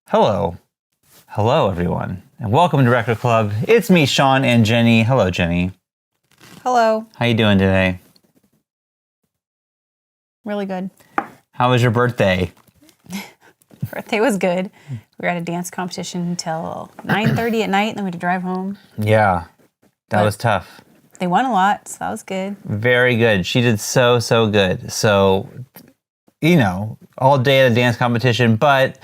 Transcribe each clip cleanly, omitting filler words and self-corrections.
Hello. Hello, everyone. And welcome to Record Club. It's me, Shawn, and Jenny. Hello, Jenny. Hello. How you doing today? Really good. How was your birthday? Birthday was good. We were at a dance competition until 9:30 at night, and then we had to drive home. Yeah, that was tough. They won a lot, so that was good. Very good. She did so good. So, all day at a dance competition, but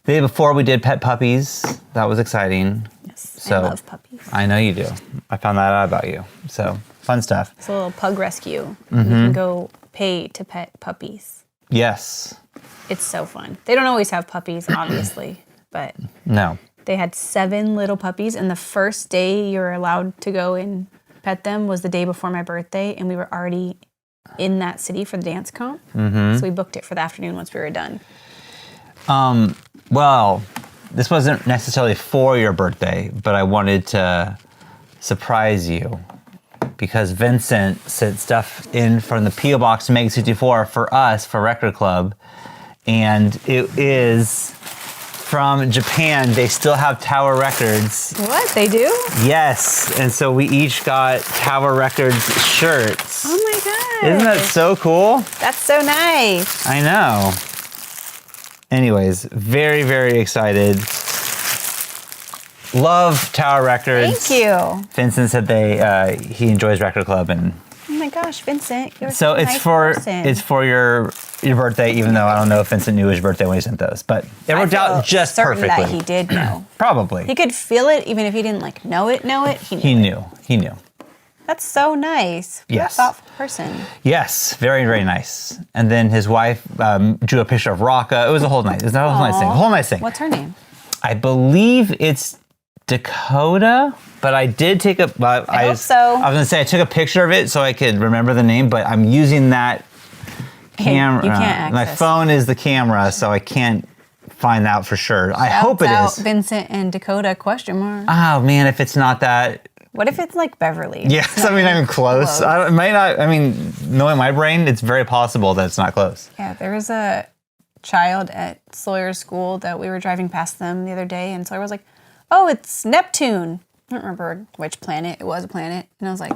the day before we did pet puppies. That was exciting. Yes, I love puppies. I know you do. I found that out about you. So, fun stuff. It's a little pug rescue. You can go pay to pet puppies. Yes. It's so fun. They don't always have puppies, obviously, but No. they had 7 little puppies, and the first day you're allowed to go and pet them was the day before my birthday, and we were already in that city for the dance comp. So we booked it for the afternoon once we were done. Well, this wasn't necessarily for your birthday, but I wanted to surprise you because Vincent sent stuff in from the P.O. Box Meg 64 for us, for Record Club, and it is from Japan. They still have Tower Records. What? They do? Yes, and so we each got Tower Records shirts. Oh my god. Isn't that so cool? That's so nice. I know. Anyways, very excited. Love Tower Records. Thank you. Vincent said he enjoys Record Club, and Oh my gosh, Vincent, you're so such a it's nice for person. your birthday. Even though I don't know if Vincent knew his birthday when he sent those, but it worked out just certain perfectly. that he did know. Probably. He could feel it, even if he didn't know it. He knew. He knew. That's so nice. You're Yes. a thoughtful person. Yes, very nice. And then his wife drew a picture of Rocca. It was a whole nice. It was a whole nice thing. Whole nice thing. What's her name? I believe it's Dakota, but I did take a. I hope so. I was gonna say I took a picture of it so I could remember the name, but I'm using that camera. You can't My access. phone is the camera, so I can't find out for sure. I hope it Shouts is. out Vincent and Dakota ? Oh man, if it's not that. What if it's like Beverly? Yes, It's I mean, not even close. It might not. I mean, knowing my brain, it's very possible that it's not close. Yeah, there was a child at Sawyer's school that we were driving past them the other day, and Sawyer was like, "Oh, it's Neptune." I don't remember which planet it was. A planet, and I was like,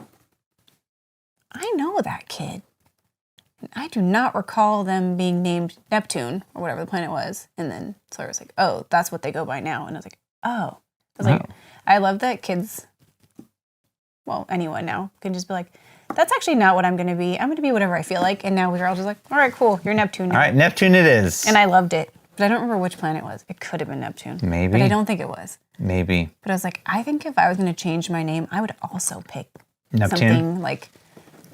"I know that kid. I do not recall them being named Neptune or whatever the planet was." And then Sawyer was like, "Oh, that's what they go by now." And I was like, "Oh." I was like, I love that kids. Well, anyone now can just be like, that's actually not what I'm going to be. I'm going to be whatever I feel like. And now we're all just like, all right, cool. You're Neptune now. All right, Neptune it is. And I loved it. But I don't remember which planet it was. It could have been Neptune. Maybe. But I don't think it was. Maybe. But I was like, I think if I was going to change my name, I would also pick Neptune? something like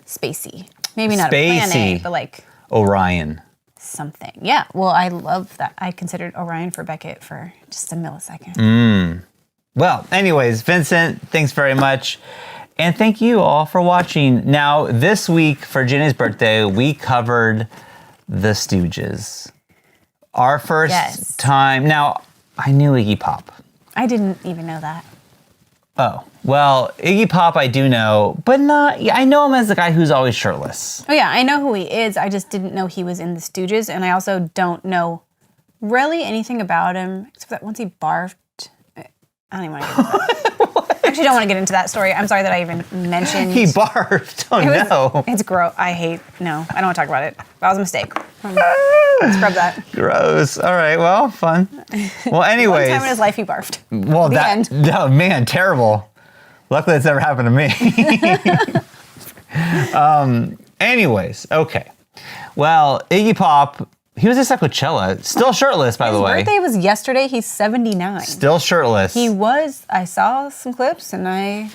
spacey. Maybe not Spacey. a planet, but like Orion. something. Yeah. Well, I love that. I considered Orion for Beckett for just a millisecond. Well, anyways, Vincent, thanks very much. And thank you all for watching. Now, this week for Jenny's birthday, we covered the Stooges. Our first time. Now, I knew Iggy Pop. I didn't even know that. Oh, well, Iggy Pop I do know, but not, yeah, I know him as the guy who's always shirtless. Oh yeah, I know who he is. I just didn't know he was in the Stooges, and I also don't know really anything about him except that once he barfed. I don't even want to get into that. I actually don't want to get into that story. I'm sorry that I even mentioned. He barfed. Oh, no. It's gross. I don't want to talk about it. That was a mistake. Scrub that. Gross. All right, well, fun. Well, anyways. One time in his life he barfed. Well, The end. Oh, man, terrible. Luckily, that's never happened to me. Anyways, okay. Well, Iggy Pop, he was at Coachella, still shirtless, by the way. His birthday was yesterday. He's 79. Still shirtless. He was. I saw some clips, and I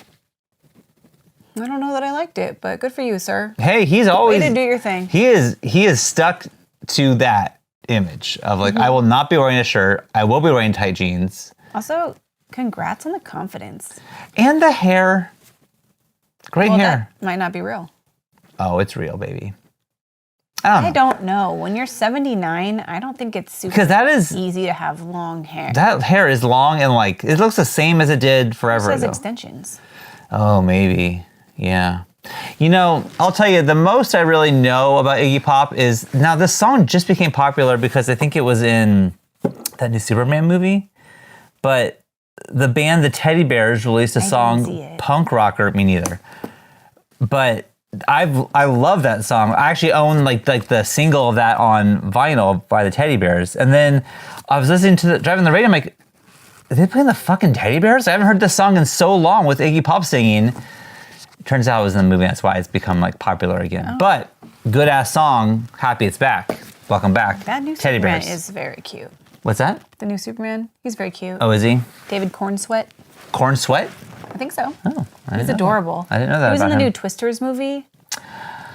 don't know that I liked it, but good for you, sir. Hey, he's always Way to do your thing. He is stuck to that image of like, I will not be wearing a shirt. I will be wearing tight jeans. Also, congrats on the confidence. And the hair. Great hair. That might not be real. Oh, it's real, baby. I don't know. When you're 79, I don't think it's super 'Cause that is- easy to have long hair. That hair is long and like, it looks the same as it did forever It says ago. extensions. Oh, maybe. Yeah. You know, I'll tell you, the most I really know about Iggy Pop is, now this song just became popular because I think it was in that new Superman movie, but the band The Teddy Bears released a see song, it. Punk Rocker, me neither. But I love that song. I actually own like the single of that on vinyl by the Teddy Bears. And then I was listening to driving the radio, I'm like, are they playing the fucking Teddy Bears? I haven't heard this song in so long with Iggy Pop singing. Turns out it was in the movie, that's why it's become like popular again. Oh. But good ass song, happy it's back. Welcome back. That new Teddy Superman Bears. is very cute. What's that? The new Superman, he's very cute. Oh, is he? David Cornsweet, Corn Sweat? I think so. Oh, I He's didn't know adorable. that. I didn't know that He was in about the him. new Twisters movie.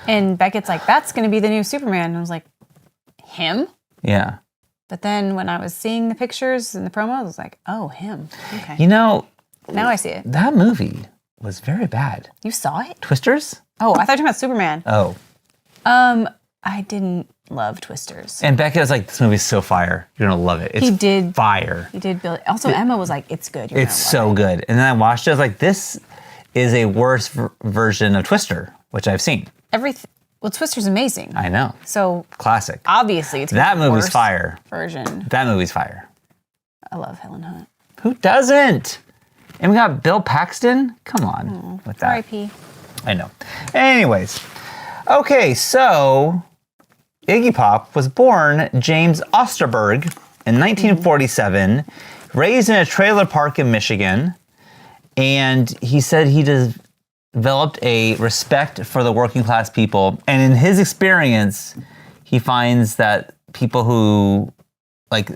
And Beckett's like, that's going to be the new Superman. And I was like, him? Yeah. But then when I was seeing the pictures and the promos, I was like, oh, him. Okay. You know, Now I see it. that movie was very bad. You saw it? Twisters? Oh, I thought you were talking about Superman. Oh. I didn't love Twisters. And Beckett was like, this movie's so fire. You're going to love it. It's He did. fire. He did build. Also, Emma was like, it's good. You're It's gonna love so good. And then I watched it. I was like, this is a worse version of Twister, which I've seen. everything. Well, Twister's amazing. I know. So Classic. obviously, it's gonna That be the movie's worst fire. version. That movie's fire. I love Helen Hunt. Who doesn't? And we got Bill Paxton. Come on with that. R.I.P. I know. Anyways. Okay, so Iggy Pop was born James Osterberg in 1947, raised in a trailer park in Michigan, and he said he developed a respect for the working class people. And in his experience, he finds that people who, like,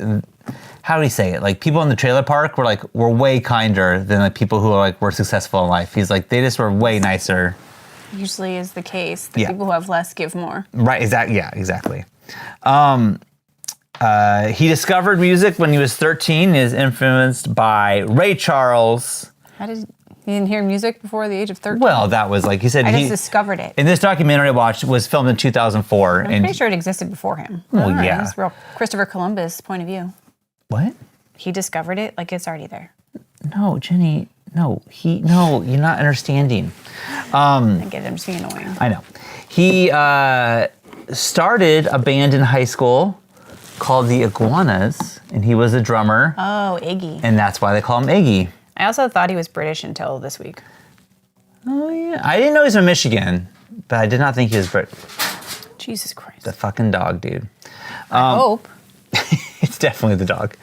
how do he say it? Like, people in the trailer park were way kinder than like people who were successful in life. He's like, they just were way nicer. Usually is the case. The Yeah. people who have less give more. Right, exactly. Yeah, exactly. He discovered music when he was 13, is influenced by Ray Charles. How did you didn't hear music before the age of 13? Well, that was like he said. I he just discovered it. in this documentary I watched was filmed in 2004. I'm pretty sure it existed before him. Well, All right, yeah. That's real Christopher Columbus point of view. What? He discovered it, like it's already there. No, Jenny. No, you're not understanding. I get it, I'm just being annoying. I know. He started a band in high school called the Iguanas, and he was a drummer, Oh, Iggy. and that's why they call him Iggy. I also thought he was British until this week. Oh yeah, I didn't know he was from Michigan, but I did not think he was Brit. Jesus Christ. The fucking dog, dude. I hope. It's definitely the dog.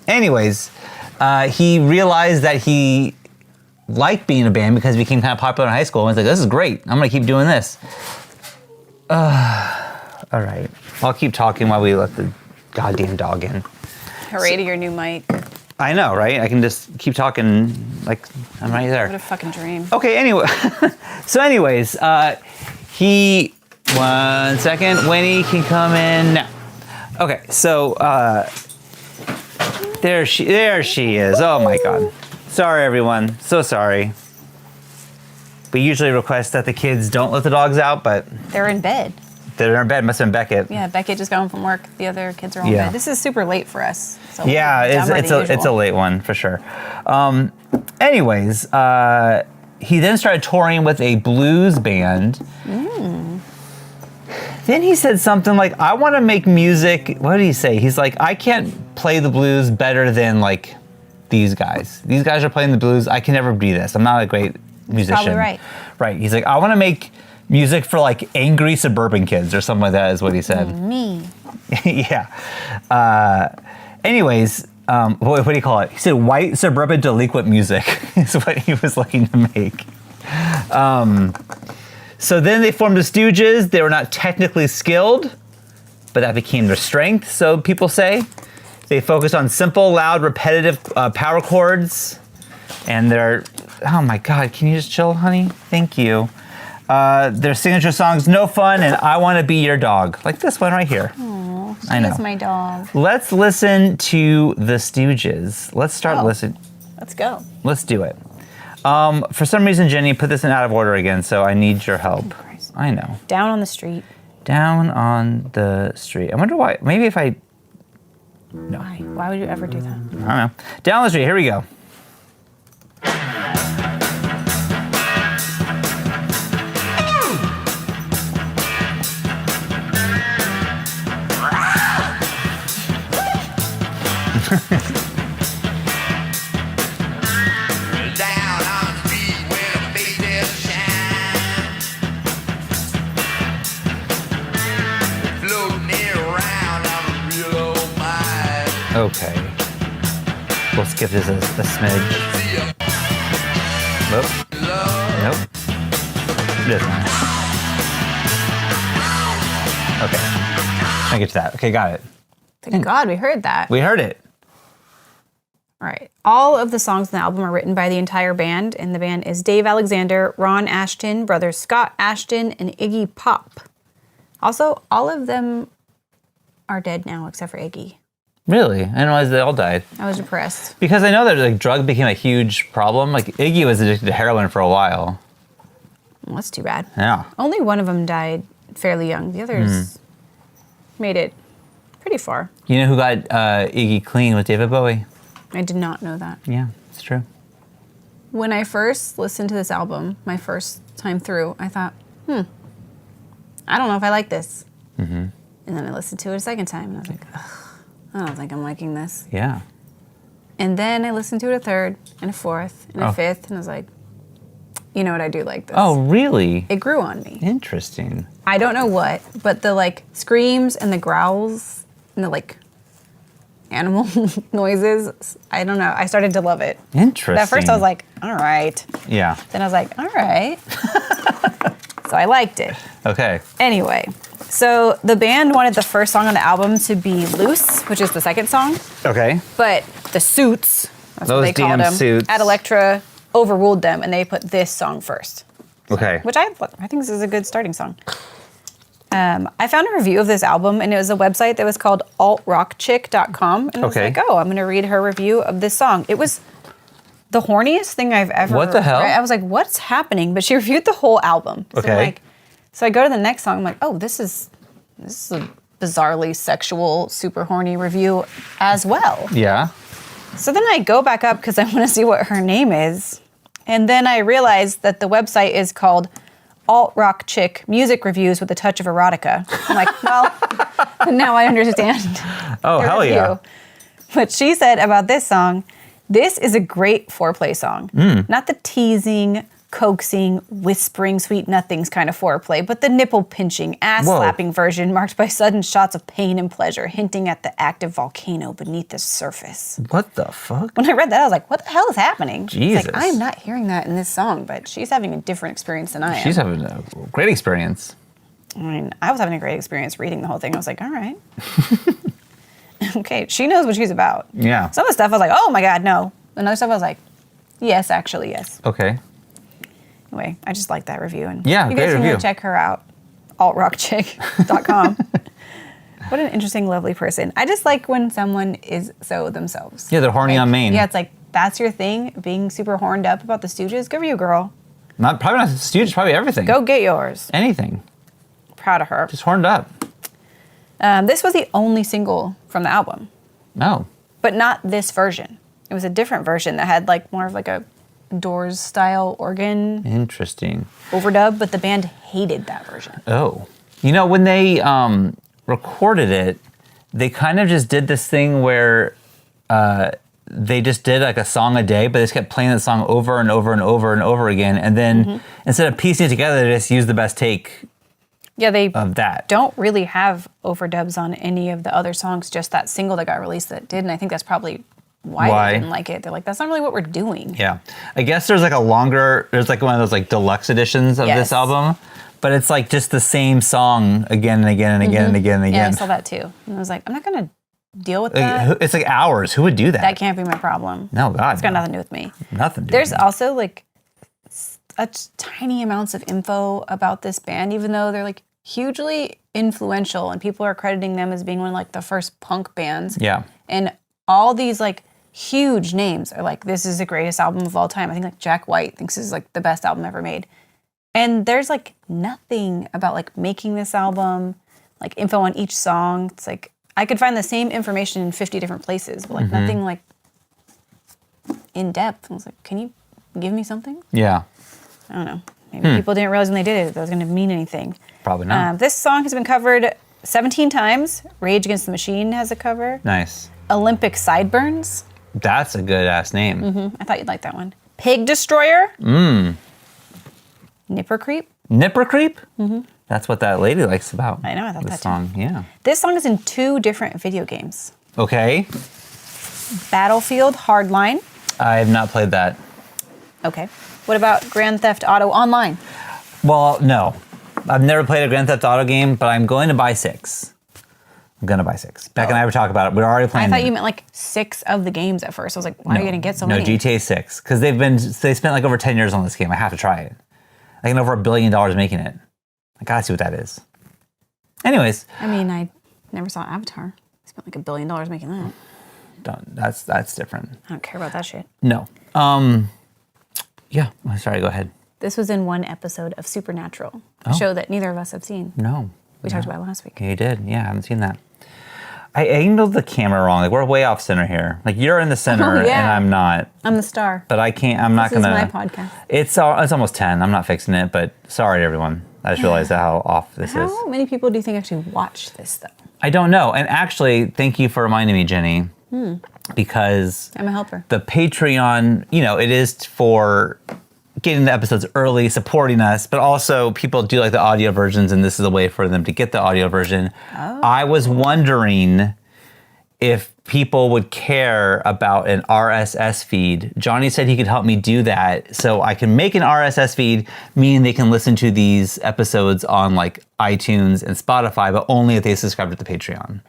Anyways, he realized that he liked being in a band because he became kind of popular in high school. And he's like, this is great. I'm going to keep doing this. All right. I'll keep talking while we let the goddamn dog in. Hooray to your new mic. I know, right? I can just keep talking like I'm right What a there. fucking dream. Okay, anyway. Anyways, he... One second. Winnie can come in now. Okay, so there she is. Oh my god. Sorry everyone. So sorry. We usually request that the kids don't let the dogs out, but They're in bed. they're in bed. Must have been Beckett. Yeah, Beckett just got home from work. The other kids are all in Yeah. bed. This is super late for us. So Yeah, dumber it's than a usual. late one for sure. Anyways, he then started touring with a blues band. Then he said something like, I want to make music. What did he say? He's like, I can't play the blues better than like these guys. These guys are playing the blues. I can never be this. I'm not a great musician. probably right. Right. He's like, I want to make music for like angry suburban kids or something like that is what he said. Me. Yeah. Anyways, what do you call it? He said white suburban delinquent music is what he was looking to make. So then they formed the Stooges. They were not technically skilled, but that became their strength, so people say. They focused on simple, loud, repetitive power chords. And they're, oh my God, can you just chill, honey? Thank you. Their signature songs, No Fun and I Want to Be Your Dog. Like this one right here. I know. She's my dog. Let's listen to the Stooges. Let's start listening. Let's go. Let's do it. For some reason, Jenny put this in out of order again, so I need your help. Christ. I know. Down on the street. Down on the street. I wonder why. Maybe if I... No. Why would you ever do that? I don't know. Down on the street. Here we go. Down on the street where the faces shine. Floating around on a real old mind. Okay. We'll skip this a smidge. See ya. Nope. Love. Nope. It doesn't matter. Okay. I get to that. Okay, got it. Thank God we heard that. We heard it. All right. All of the songs in the album are written by the entire band, and the band is Dave Alexander, Ron Ashton, brothers Scott Ashton, and Iggy Pop. Also, all of them are dead now except for Iggy. Really? I didn't realize they all died. I was depressed. Because I know that like drug became a huge problem. Like Iggy was addicted to heroin for a while. Well, that's too bad. Yeah. Only one of them died fairly young. The others made it pretty far. You know who got Iggy clean with David Bowie? I did not know that. Yeah, it's true. When I first listened to this album, my first time through, I thought, I don't know if I like this. And then I listened to it a second time, and I was like, ugh, I don't think I'm liking this. Yeah. And then I listened to it a third, and a fourth, and a fifth, and I was like, you know what, I do like this. Oh, really? It grew on me. Interesting. I don't know what, but the like screams and the growls and the like animal noises, I don't know. I started to love it. Interesting. But at first I was like, all right. Yeah. Then I was like, all right. So I liked it. Okay. Anyway, so the band wanted the first song on the album to be Loose, which is the second song, Okay. but the Suits, that's Those what they called damn them, Suits. at Elektra overruled them, and they put this song first. Okay. Which I think this is a good starting song. I found a review of this album, and it was a website that was called altrockchick.com. And I was Okay. like, oh, I'm going to read her review of this song. It was the horniest thing I've ever What the hell? read. I was like, what's happening? But she reviewed the whole album. So Okay. I'm like, so I go to the next song. I'm like, oh, this is a bizarrely sexual, super horny review as well. Yeah. So then I go back up because I want to see what her name is. And then I realized that the website is called Alt Rock Chick Music Reviews with a Touch of Erotica. I'm like, well, now I understand. Oh, the hell review. yeah. But she said about this song, this is a great foreplay song. Not the teasing, coaxing, whispering sweet nothings kind of foreplay, but the nipple pinching, ass Whoa. slapping version marked by sudden shots of pain and pleasure, hinting at the active volcano beneath the surface. What the fuck? When I read that, I was like, what the hell is happening? It's Jesus. like, I'm not hearing that in this song, but she's having a different experience than I am. She's having a great experience. I mean, I was having a great experience reading the whole thing. I was like, all right. Okay, she knows what she's about. Yeah. Some of the stuff I was like, oh my God, no. Another stuff I was like, yes, actually, yes. Okay. Anyway, I just like that review. And Yeah, you great guys can review. go check her out, altrockchick.com. What an interesting, lovely person. I just like when someone is so themselves. Yeah, they're horny on main. Yeah, it's like, that's your thing, being super horned up about the Stooges. Good for you, girl. Probably not Stooges, probably everything. Go get yours. Anything. Proud of her. Just horned up. This was the only single from the album, No. but not this version. It was a different version that had like more of like a Doors style organ Interesting. overdub, but the band hated that version. Oh. You know, when they recorded it, they kind of just did this thing where they just did like a song a day, but they just kept playing the song over and over and over and over again. And then instead of piecing it together, they just used the best take Yeah, they of that. don't really have overdubs on any of the other songs, just that single that got released that did, and I think that's probably why they didn't like it. They're like, that's not really what we're doing. Yeah. I guess there's like there's like one of those like deluxe editions of Yes. this album, but it's like just the same song again and again and again and again and Yeah, I again. saw that too. And I was like, I'm not going to deal with Like, that. it's like hours. Who would do that? That can't be my problem. No, God. It's got no. nothing to do with me. Nothing to do There's with it. also like tiny amounts of info about this band, even though they're like hugely influential and people are crediting them as being one of like the first punk bands. Yeah. And all these like huge names are like, this is the greatest album of all time. I think like Jack White thinks this is like the best album ever made. And there's like nothing about like making this album, like info on each song. It's like, I could find the same information in 50 different places, but like nothing like in depth. I was like, can you give me something? Yeah. I don't know. Maybe people didn't realize when they did it that was going to mean anything. Probably not. This song has been covered 17 times. Rage Against the Machine has a cover. Nice. Olympic Sideburns. That's a good ass name. I thought you'd like that one. Pig Destroyer. Nipper Creep. Nipper Creep? That's what that lady likes about I know, I thought the that too. song. Yeah. This song is in 2 different video games. Okay. Battlefield Hardline. I have not played that. Okay. What about Grand Theft Auto Online? Well, no. I've never played a Grand Theft Auto game, but I'm going to buy 6. I'm going to buy 6. Beck and I were talking about it. We're already I playing thought it. you meant like 6 of the games at first. I was like, why are you going to get so many? No, GTA 6. Because they spent like over 10 years on this game. I have to try it. I can over $1 billion making it. I gotta see what that is. Anyways. I mean, I never saw Avatar. I spent like $1 billion making that. That's different. I don't care about that shit. No. Yeah. Sorry, go ahead. This was in one episode of Supernatural, a show that neither of us have seen. No. We talked about it last week. You did. Yeah, I haven't seen that. I angled the camera wrong. Like, we're way off center here. Like, you're in the center and I'm not. I'm the star. But I can't, I'm not This is gonna. my podcast. It's almost 10. I'm not fixing it, but sorry, everyone. I just realized how off this is. How many people do you think actually watch this, though? I don't know. And actually, thank you for reminding me, Jenny, because I'm a helper. the Patreon, it is for getting the episodes early, supporting us, but also people do like the audio versions, and this is a way for them to get the audio version. Oh. I was wondering if people would care about an RSS feed. Johnny said he could help me do that, so I can make an RSS feed, meaning they can listen to these episodes on like iTunes and Spotify, but only if they subscribe to the Patreon.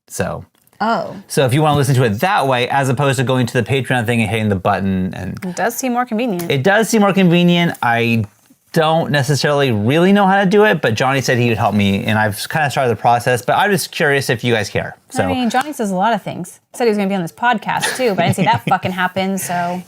So if you want to listen to it that way, as opposed to going to the Patreon thing and hitting the button, and It does seem more convenient. it does seem more convenient. I don't necessarily really know how to do it, but Johnny said he would help me, and I've kind of started the process, but I'm just curious if you guys care. So I mean, Johnny says a lot of things. He said he was going to be on this podcast, too, but I didn't see that fucking happen, so...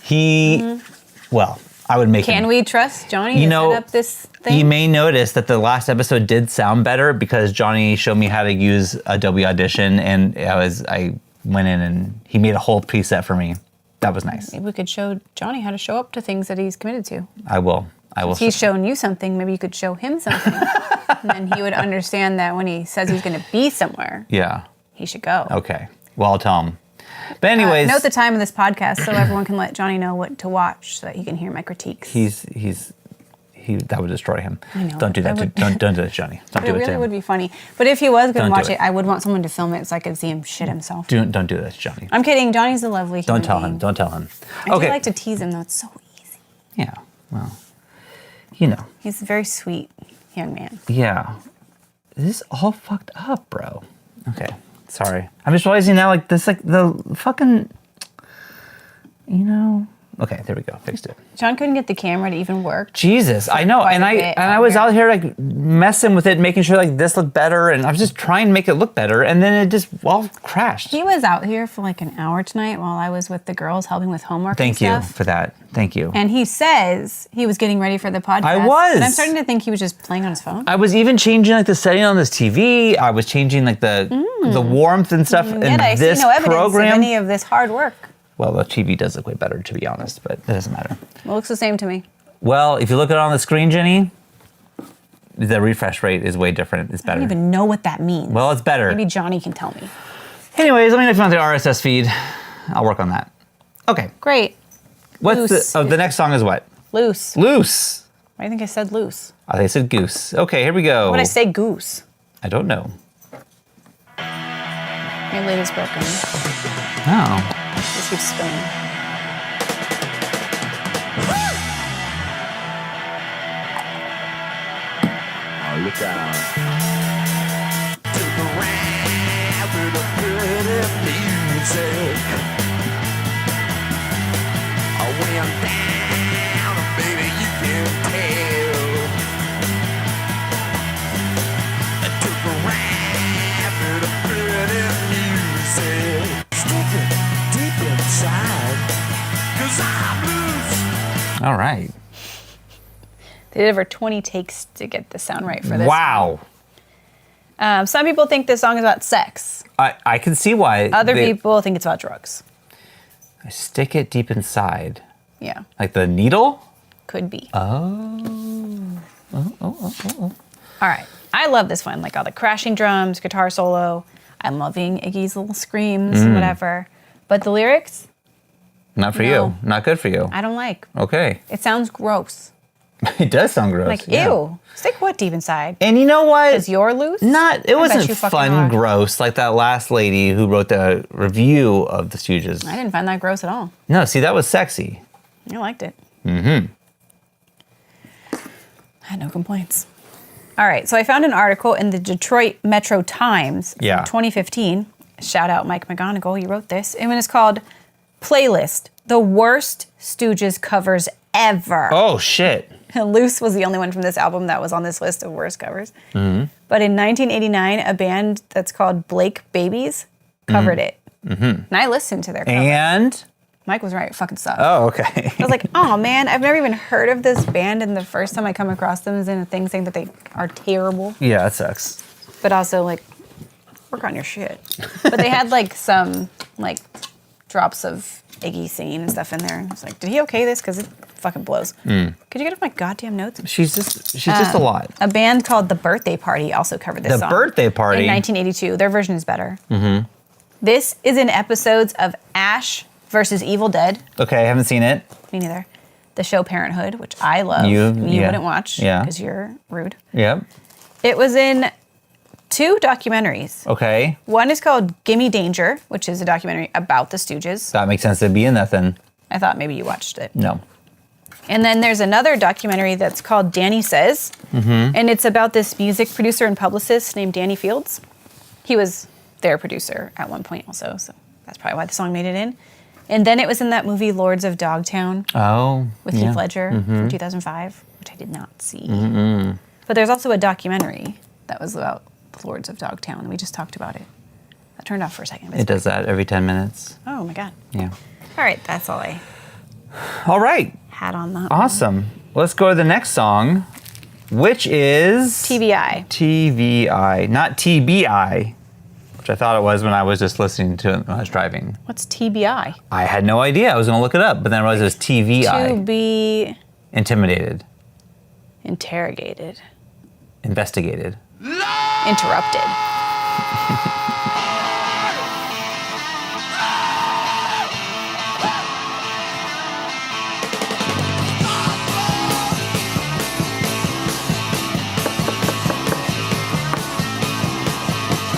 well, I would make Can him. we trust Johnny to set up this thing? You may notice that the last episode did sound better because Johnny showed me how to use Adobe Audition, and I went in and he made a whole preset for me. That was nice. Maybe we could show Johnny how to show up to things that he's committed to. I will. He's shown you something, maybe you could show him something. And then he would understand that when he says he's going to be somewhere, Yeah. he should go. Okay. Well, I'll tell him. But anyways, Note the time of this podcast so everyone can let Johnny know what to watch so that he can hear my critiques. that would destroy him. I know. Don't do that. That Don't do that, to Johnny. Don't It do it to really him. would be funny. But if he was going Don't to watch do it, it. I would want someone to film it so I could see him shit himself. Don't do that, Johnny. I'm kidding. Johnny's a lovely human Don't tell being. him. Don't tell him. I do like to tease him, though. It's so easy. Yeah. Well, He's a very sweet young man. Yeah. This is all fucked up, bro. Okay. Sorry. I'm just realizing now, like, this, like, the fucking, Okay, there we go. Fixed it. John couldn't get the camera to even work. Jesus, I know. quite And a I bit and I out was here. out here, like, messing with it, making sure, like, this looked better. And I was just trying to make it look better. And then it just all crashed. He was out here for like an hour tonight while I was with the girls helping with homework Thank and you stuff. for that. Thank you. And he says he was getting ready for the podcast. I was. And I'm starting to think he was just playing on his phone. I was even changing, like, the setting on this TV. I was changing, like, the warmth and stuff in Yet I see this no evidence program. of any of this hard work. Well, the TV does look way better, to be honest, but it doesn't matter. It looks the same to me. Well, if you look at it on the screen, Jenny, the refresh rate is way different. It's I better. don't even know what that means. Well, it's better. Maybe Johnny can tell me. Anyways, let me know if you want the RSS feed. I'll work on that. Okay. Great. What's Loose. the next song is what? Loose. Loose. Why do you think I said loose? I think I said goose. Okay, here we go. Why would I say goose? I don't know. My lid is broken. Oh. This keeps spinning. Look out. Took a ride with a pretty music. I went down, baby, you can tell. I took a ride with a pretty music. Stick it deep inside, 'cause I'm loose. All right. They did over 20 takes to get the sound right for this. Wow. Some people think this song is about sex. I can see why. Other people think it's about drugs. I stick it deep inside. Yeah, Like the needle? could be. Oh. All right. I love this one. Like all the crashing drums, guitar solo. I'm loving Iggy's little screams and whatever. But the lyrics, Not for No. you. Not good for you. I don't like. Okay. It sounds gross. It does sound gross. Like, yeah. ew. Stick what deep inside? And you know what? Is your loose? Not. It I bet wasn't you fucking fun are. gross like that last lady who wrote the review of the Stooges. I didn't find that gross at all. No, see, that was sexy. I liked it. I had no complaints. All right, so I found an article in the Detroit Metro Times from Yeah. 2015. Shout out Mike McGonigal, he wrote this. And it's called Playlist, the worst Stooges covers ever. Oh shit. Loose was the only one from this album that was on this list of worst covers. But in 1989, a band that's called Blake Babies covered it. And I listened to their cover. And Mike was right, it fucking sucked. oh, okay. I was like, oh man, I've never even heard of this band, and the first time I come across them is in a thing saying that they are terrible. Yeah, that sucks. But also like, work on your shit. But they had like some like drops of Iggy singing and stuff in there. I was like, did he okay this? Because it fucking blows. Could you get off my goddamn notes? She's just a lot. A band called The Birthday Party also covered this The song. Birthday Party? In 1982. Their version is better. This is in episodes of Ash versus Evil Dead. Okay, I haven't seen it. Me neither. The show Parenthood, which I love. You yeah. wouldn't watch Yeah. because you're rude. Yep. It was in 2 documentaries. Okay. One is called Gimme Danger, which is a documentary about the Stooges. That makes sense to be in that then. I thought maybe you watched it. No. And then there's another documentary that's called Danny Says, and it's about this music producer and publicist named Danny Fields. He was their producer at one point also, so that's probably why the song made it in. And then it was in that movie Lords of Dogtown Oh. with yeah. Heath Ledger from 2005, which I did not see. But there's also a documentary that was about the Lords of Dogtown, and we just talked about it. That turned off for a second. It does that every 10 minutes. Oh my God. Yeah. All right, that's all I All right. had on that. Awesome. Let's go to the next song, which is TVI. TVI, not TBI, which I thought it was when I was just listening to it when I was driving. What's TBI? I had no idea. I was going to look it up, but then I realized it was TVI. To be Intimidated, interrogated, investigated. interrupted.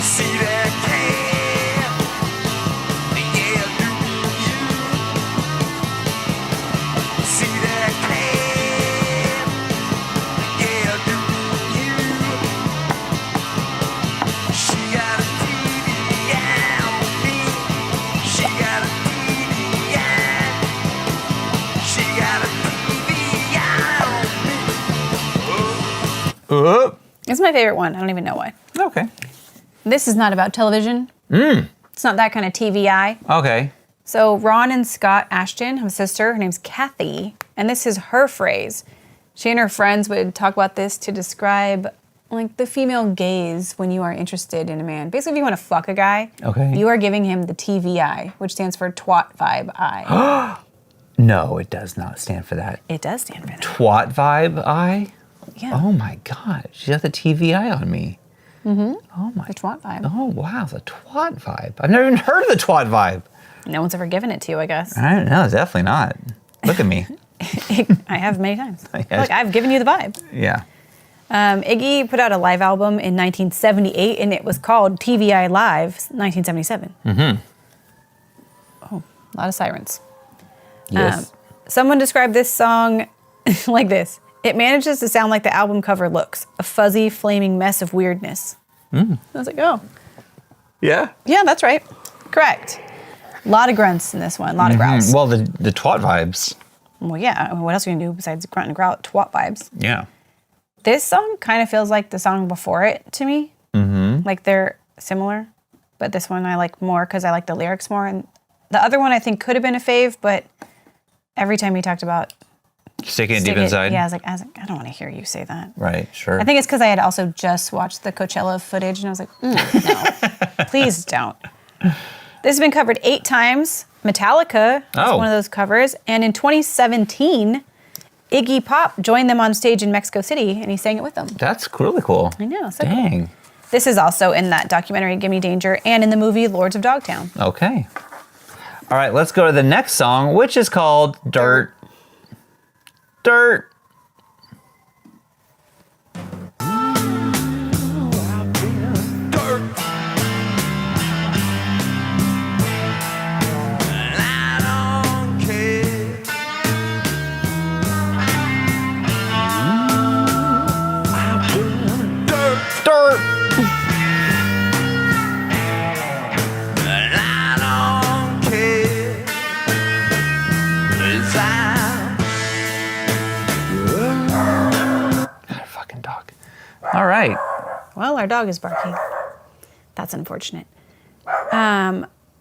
See that can, yeah, do you? See that can, yeah, do you? She got a TV on me. She got a TV on. She got a TV on me. It's my favorite one. I don't even know why. Okay. This is not about television. It's not that kind of TVI. Okay. So Ron and Scott Ashton have a sister. Her name's Kathy, and this is her phrase. She and her friends would talk about this to describe like the female gaze when you are interested in a man. Basically, if you want to fuck a guy, Okay. you are giving him the TVI, which stands for twat vibe eye. No, it does not stand for that. It does stand for that. Twat vibe eye? Yeah. Oh my God. She's got the TVI on me. Oh my. The twat vibe. Oh wow, the twat vibe. I've never even heard of the twat vibe. No one's ever given it to you, I guess. I don't know, definitely not. Look at me. I have many times. Yes. Look, I've given you the vibe. Yeah. Iggy put out a live album in 1978, and it was called TVI Live 1977. Oh, a lot of sirens. Yes. Someone described this song like this. It manages to sound like the album cover looks, a fuzzy, flaming mess of weirdness. I was like, oh, Yeah. yeah, that's right. Correct. A lot of grunts in this one, a lot of growls. Well, the twat vibes. Well, yeah, I mean, what else are you going to do besides grunt and growl? Twat vibes. Yeah. This song kind of feels like the song before it to me. Like they're similar, but this one I like more because I like the lyrics more. And the other one I think could have been a fave, but every time he talked about Sticking it deep stick it- inside. yeah, I was like, I don't want to hear you say that. Right, sure. I think it's because I had also just watched the Coachella footage and I was like, no, please don't. This has been covered 8 times. Metallica is Oh. one of those covers. And in 2017, Iggy Pop joined them on stage in Mexico City and he sang it with them. That's really cool. I know. So cool. Dang. This is also in that documentary, Gimme Danger, and in the movie Lords of Dogtown. Okay. All right, let's go to the next song, which is called Dirt. Dirt. Fucking dog. All right. Well, our dog is barking. That's unfortunate.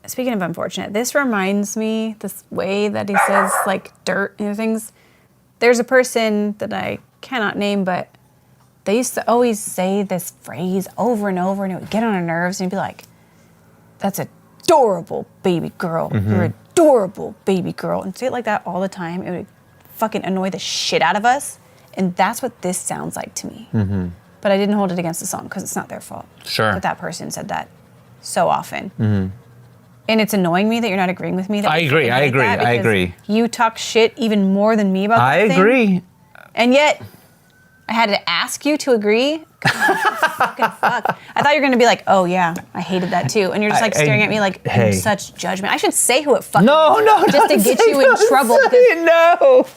Speaking of unfortunate, this reminds me, this way that he says, like, dirt and things. There's a person that I cannot name, but they used to always say this phrase over and over, and it would get on our nerves, and he'd be like, that's adorable, baby girl. You're adorable, baby girl. And say it like that all the time. It would fucking annoy the shit out of us. And that's what this sounds like to me. But I didn't hold it against the song because it's not their fault. Sure. But that person said that so often. And it's annoying me that you're not agreeing with me. That I agree. You talk shit even more than me about that I thing. agree. And yet, I had to ask you to agree. Fucking fuck. I thought you were going to be like, oh yeah, I hated that too. And you're just like staring at me like in such judgment. I should say who it fucking is. Just to get you in trouble. No.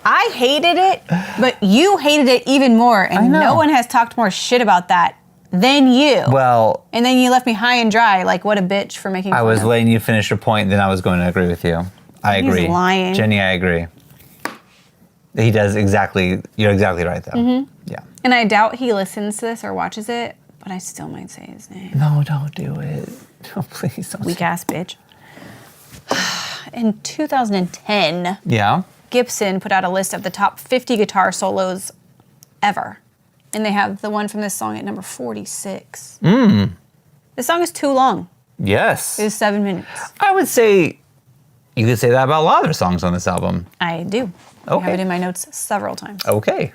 I hated it, but you hated it even more. And no one has talked more shit about that than you. Well. And then you left me high and dry. Like, what a bitch for making fun I was of. letting you finish your point, then I was going to agree with you. I agree. He's lying. Jenny, I agree. He does exactly, you're exactly right though. Yeah. And I doubt he listens to this or watches it, but I still might say his name. No, don't do it. No, please don't. Weak ass bitch. In 2010, Yeah. Gibson put out a list of the top 50 guitar solos ever. And they have the one from this song at number 46. This song is too long. Yes. It is 7 minutes. I would say, you could say that about a lot of their songs on this album. I do. I have it in my notes several times. Okay.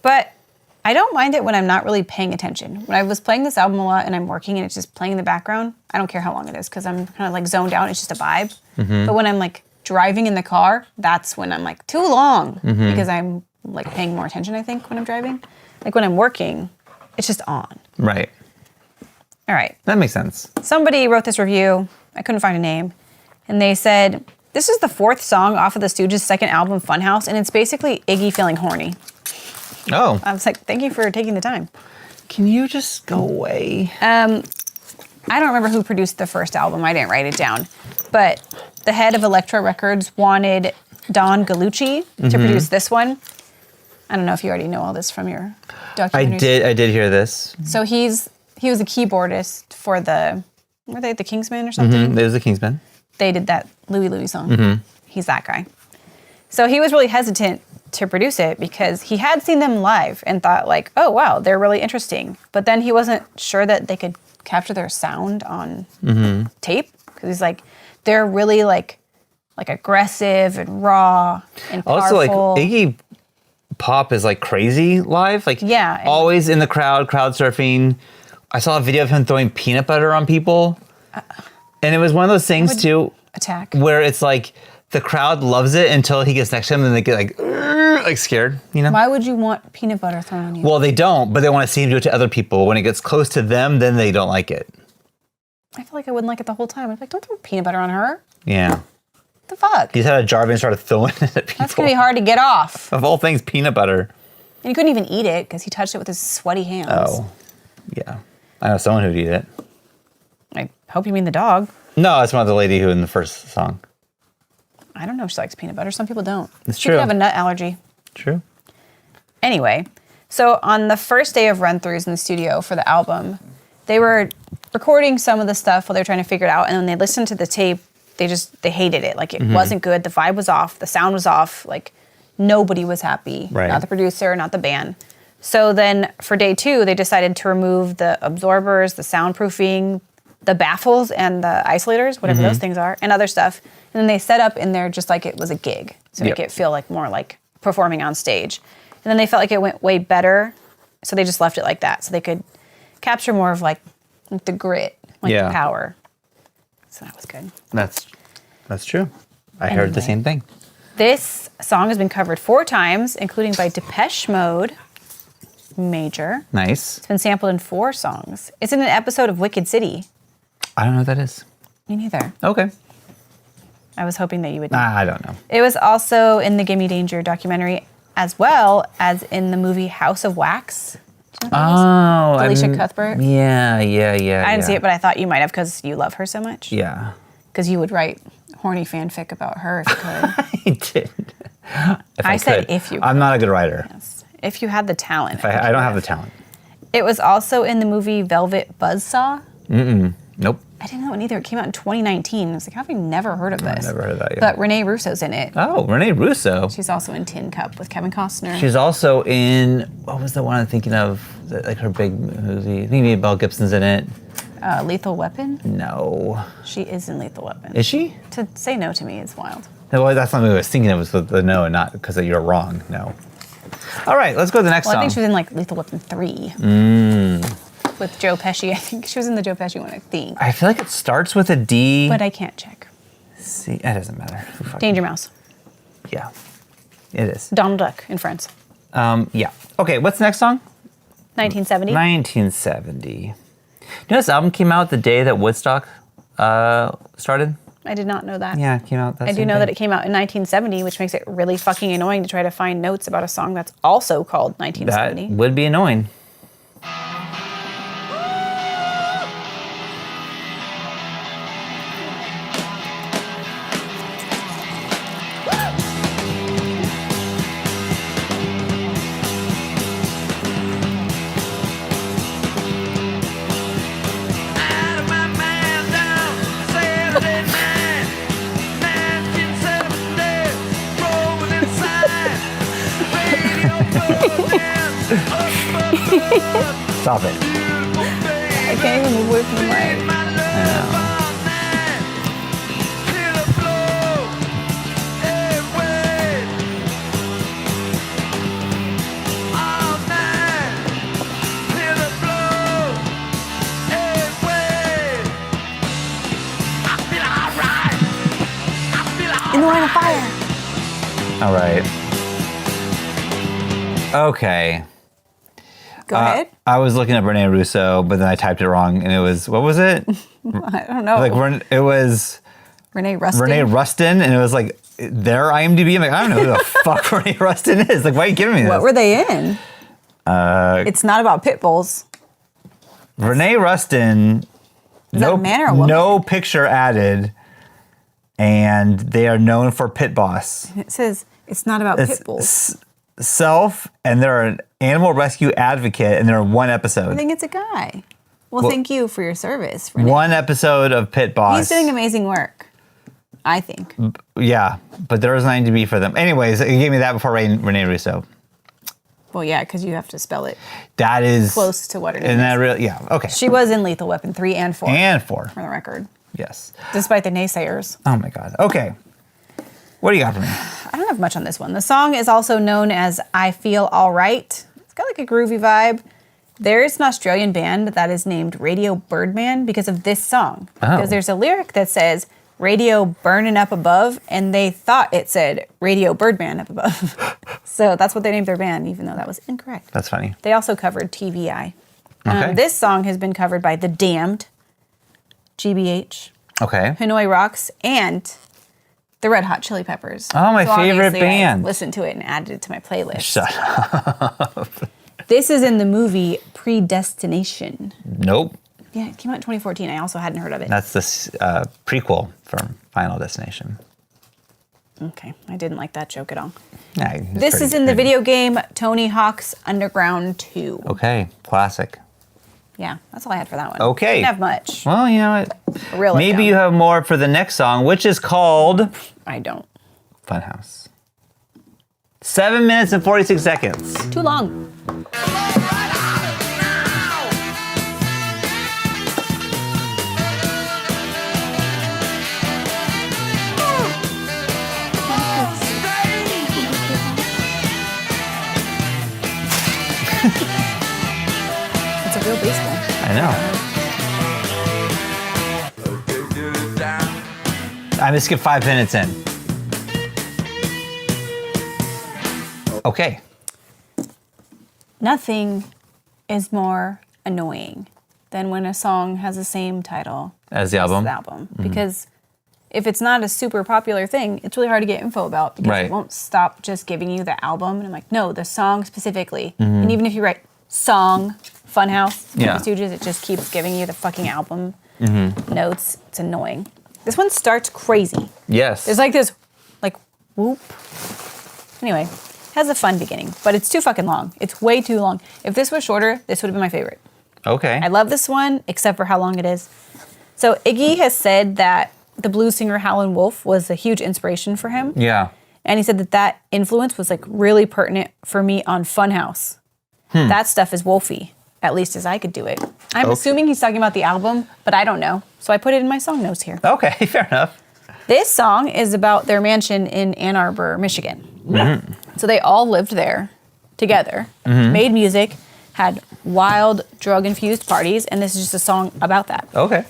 But I don't mind it when I'm not really paying attention. When I was playing this album a lot and I'm working and it's just playing in the background, I don't care how long it is because I'm kind of like zoned out. It's just a vibe. But when I'm like driving in the car, that's when I'm like too long because I'm like paying more attention, I think, when I'm driving. Like when I'm working, it's just on. Right. All right. That makes sense. Somebody wrote this review. I couldn't find a name. And they said, this is the 4th song off of the Stooges' second album, Funhouse, and it's basically Iggy feeling horny. Oh. I was like, thank you for taking the time. Can you just go away? I don't remember who produced the first album. I didn't write it down. But the head of Elektra Records wanted Don Gallucci to produce this one. I don't know if you already know all this from your documentary. I did hear this. So he was a keyboardist for were they the Kingsmen or something? It was the Kingsmen. They did that Louie song. He's that guy. So he was really hesitant to produce it because he had seen them live and thought like, oh wow, they're really interesting. But then he wasn't sure that they could capture their sound on tape because he's like, they're really like aggressive and raw and powerful. Also, like Iggy Pop is like crazy live. Like always in the crowd surfing. I saw a video of him throwing peanut butter on people. And it was one of those things too, where it's like the crowd loves it until he gets next to them and they get like scared, you know? Why would you want peanut butter thrown on you? Well, they don't, but they want to see him do it to other people. When it gets close to them, then they don't like it. I feel like I wouldn't like it the whole time. I'd be like, don't throw peanut butter on her. Yeah. What the fuck? He just had a jar and started throwing it at people. That's going to be hard to get off. Of all things, peanut butter. And he couldn't even eat it because he touched it with his sweaty hands. Oh, yeah. I know someone who'd eat it. I hope you mean the dog. No, it's one of the lady who in the first song. I don't know if she likes peanut butter. Some people don't. It's She true. could have a nut allergy. True. Anyway, so on the first day of run-throughs in the studio for the album, they were recording some of the stuff while they were trying to figure it out. And when they listened to the tape, they hated it. Like it wasn't good. The vibe was off. The sound was off. Like nobody was happy. Right. Not the producer, not the band. So then for day 2, they decided to remove the absorbers, the soundproofing, the baffles and the isolators, whatever those things are, and other stuff. And then they set up in there just like it was a gig to make it feel like more like performing on stage. And then they felt like it went way better, so they just left it like that. So they could capture more of like the grit, like Yeah. the power. So that was good. That's true. I heard the Anyway. same thing. This song has been covered 4 times, including by Depeche Mode. Major. Nice. It's been sampled in 4 songs. It's in an episode of Wicked City. I don't know what that is. Me neither. Okay. I was hoping that you would know. I don't know. It was also in the Gimme Danger documentary, as well as in the movie House of Wax. Do you know what that is? Oh, Alicia Cuthbert. Yeah. I didn't see it, but I thought you might have because you love her so much. Yeah. Because you would write horny fanfic about her if you could. I did. If I said could. if you I'm not a good writer. If you had the talent. I don't have the talent. It was also in the movie Velvet Buzzsaw. Nope. I didn't know it either. It came out in 2019. I was like, how have we never heard of this? never heard of that yet. But Renee Russo's in it. Oh, Renee Russo. She's also in Tin Cup with Kevin Costner. She's also in, what was the one I'm thinking of? Like her big movie. I think maybe Mel Gibson's in it. Lethal Weapon? No. She is in Lethal Weapon. Is she? To say no to me is wild. No, well, that's not what I was thinking. It was with the no and not because you're wrong. No. All right, let's go to the next Well, I song. think she was in like Lethal Weapon 3. With Joe Pesci. I think she was in the Joe Pesci one, I think. I feel like it starts with a D. But I can't check. C. That doesn't matter. Who fucking- Danger Mouse. Yeah. It is. Donald Duck in France. Yeah. Okay, what's the next song? 1970. 1970. You know this album came out the day that Woodstock started? I did not know that. Yeah, it came out that I do same know day. that it came out in 1970, which makes it really fucking annoying to try to find notes about a song that's also called That 1970. would be annoying. Out of my mind down Saturday night, 1970, rolling inside, radio program, Stop it. I can't even move away from the mic. my love all night, till the flow, away, all night, till the flow, away. I feel alright. I feel alright. In the Line of Fire. All right. Okay. Go ahead. I was looking up Renee Russo, but then I typed it wrong, and it was, what was it? I don't know. It was Renee Rustin. Renee Rustin, and it was like their IMDb. I'm like, I don't know who the fuck Renee Rustin is. Like, why are you giving me this? What were they in? It's not about pit bulls. Renee Rustin. Is that a man or a woman? No picture added, and they are known for Pit Boss. It says it's not about It's pit bulls. Self, and they're an animal rescue advocate, and they're in one I episode. think it's a guy. Well, thank you for your service, Renee. One episode of Pit Boss. He's doing amazing work, I think. Yeah, but there was an IMDb for them. Anyways, it gave me that before Renee Russo. Well, yeah, because you have to spell it That is close to what it is. And that real, yeah, okay. She was in Lethal Weapon 3 and 4, And 4. for the record, Yes. despite the naysayers. Oh my God. Okay. What do you got for me? I don't have much on this one. The song is also known as I Feel Alright. It's got like a groovy vibe. There is an Australian band that is named Radio Birdman because of this song. Oh. Because there's a lyric that says radio burning up above, and they thought it said Radio Birdman up above. So that's what they named their band, even though that was incorrect. That's funny. They also covered TVI. Okay. This song has been covered by The Damned, GBH, Okay. Hanoi Rocks, and the Red Hot Chili Peppers. Oh, my favorite obviously band. I listened to it and added it to my playlist. Shut up. This is in the movie Predestination. Nope. Yeah, it came out in 2014. I also hadn't heard of it. That's the prequel from Final Destination. Okay, I didn't like that joke at all. Yeah, it's This pretty is in the good. video game Tony Hawk's Underground 2. Okay. Classic. Yeah, that's all I had for that one. Okay. Didn't have much. Well, you know what? Real Maybe letdown. you have more for the next song, which is called I don't. Funhouse. 7 minutes and 46 seconds. Too long. It's a real baseball. I know. I'm gonna skip 5 minutes in. Okay. Nothing is more annoying than when a song has the same title As the album? the album. Because if it's not a super popular thing, it's really hard to get info about because Right. it won't stop just giving you the album. And I'm like, no, the song specifically. And even if you write song, Funhouse, Yeah. The Stooges, it just keeps giving you the fucking album notes. It's annoying. This one starts crazy. Yes. There's like this, like, whoop. Anyway, has a fun beginning, but it's too fucking long. It's way too long. If this was shorter, this would have been my favorite. Okay. I love this one, except for how long it is. So Iggy has said that the blues singer Howlin' Wolf was a huge inspiration for him. Yeah. And he said that that influence was like really pertinent for me on Funhouse. That stuff is Wolfy, at least as I could do it. I'm assuming he's talking about the album, but I don't know. So I put it in my song notes here. Okay, fair enough. This song is about their mansion in Ann Arbor, Michigan. So they all lived there together, made music, had wild drug-infused parties, and this is just a song about that. Okay.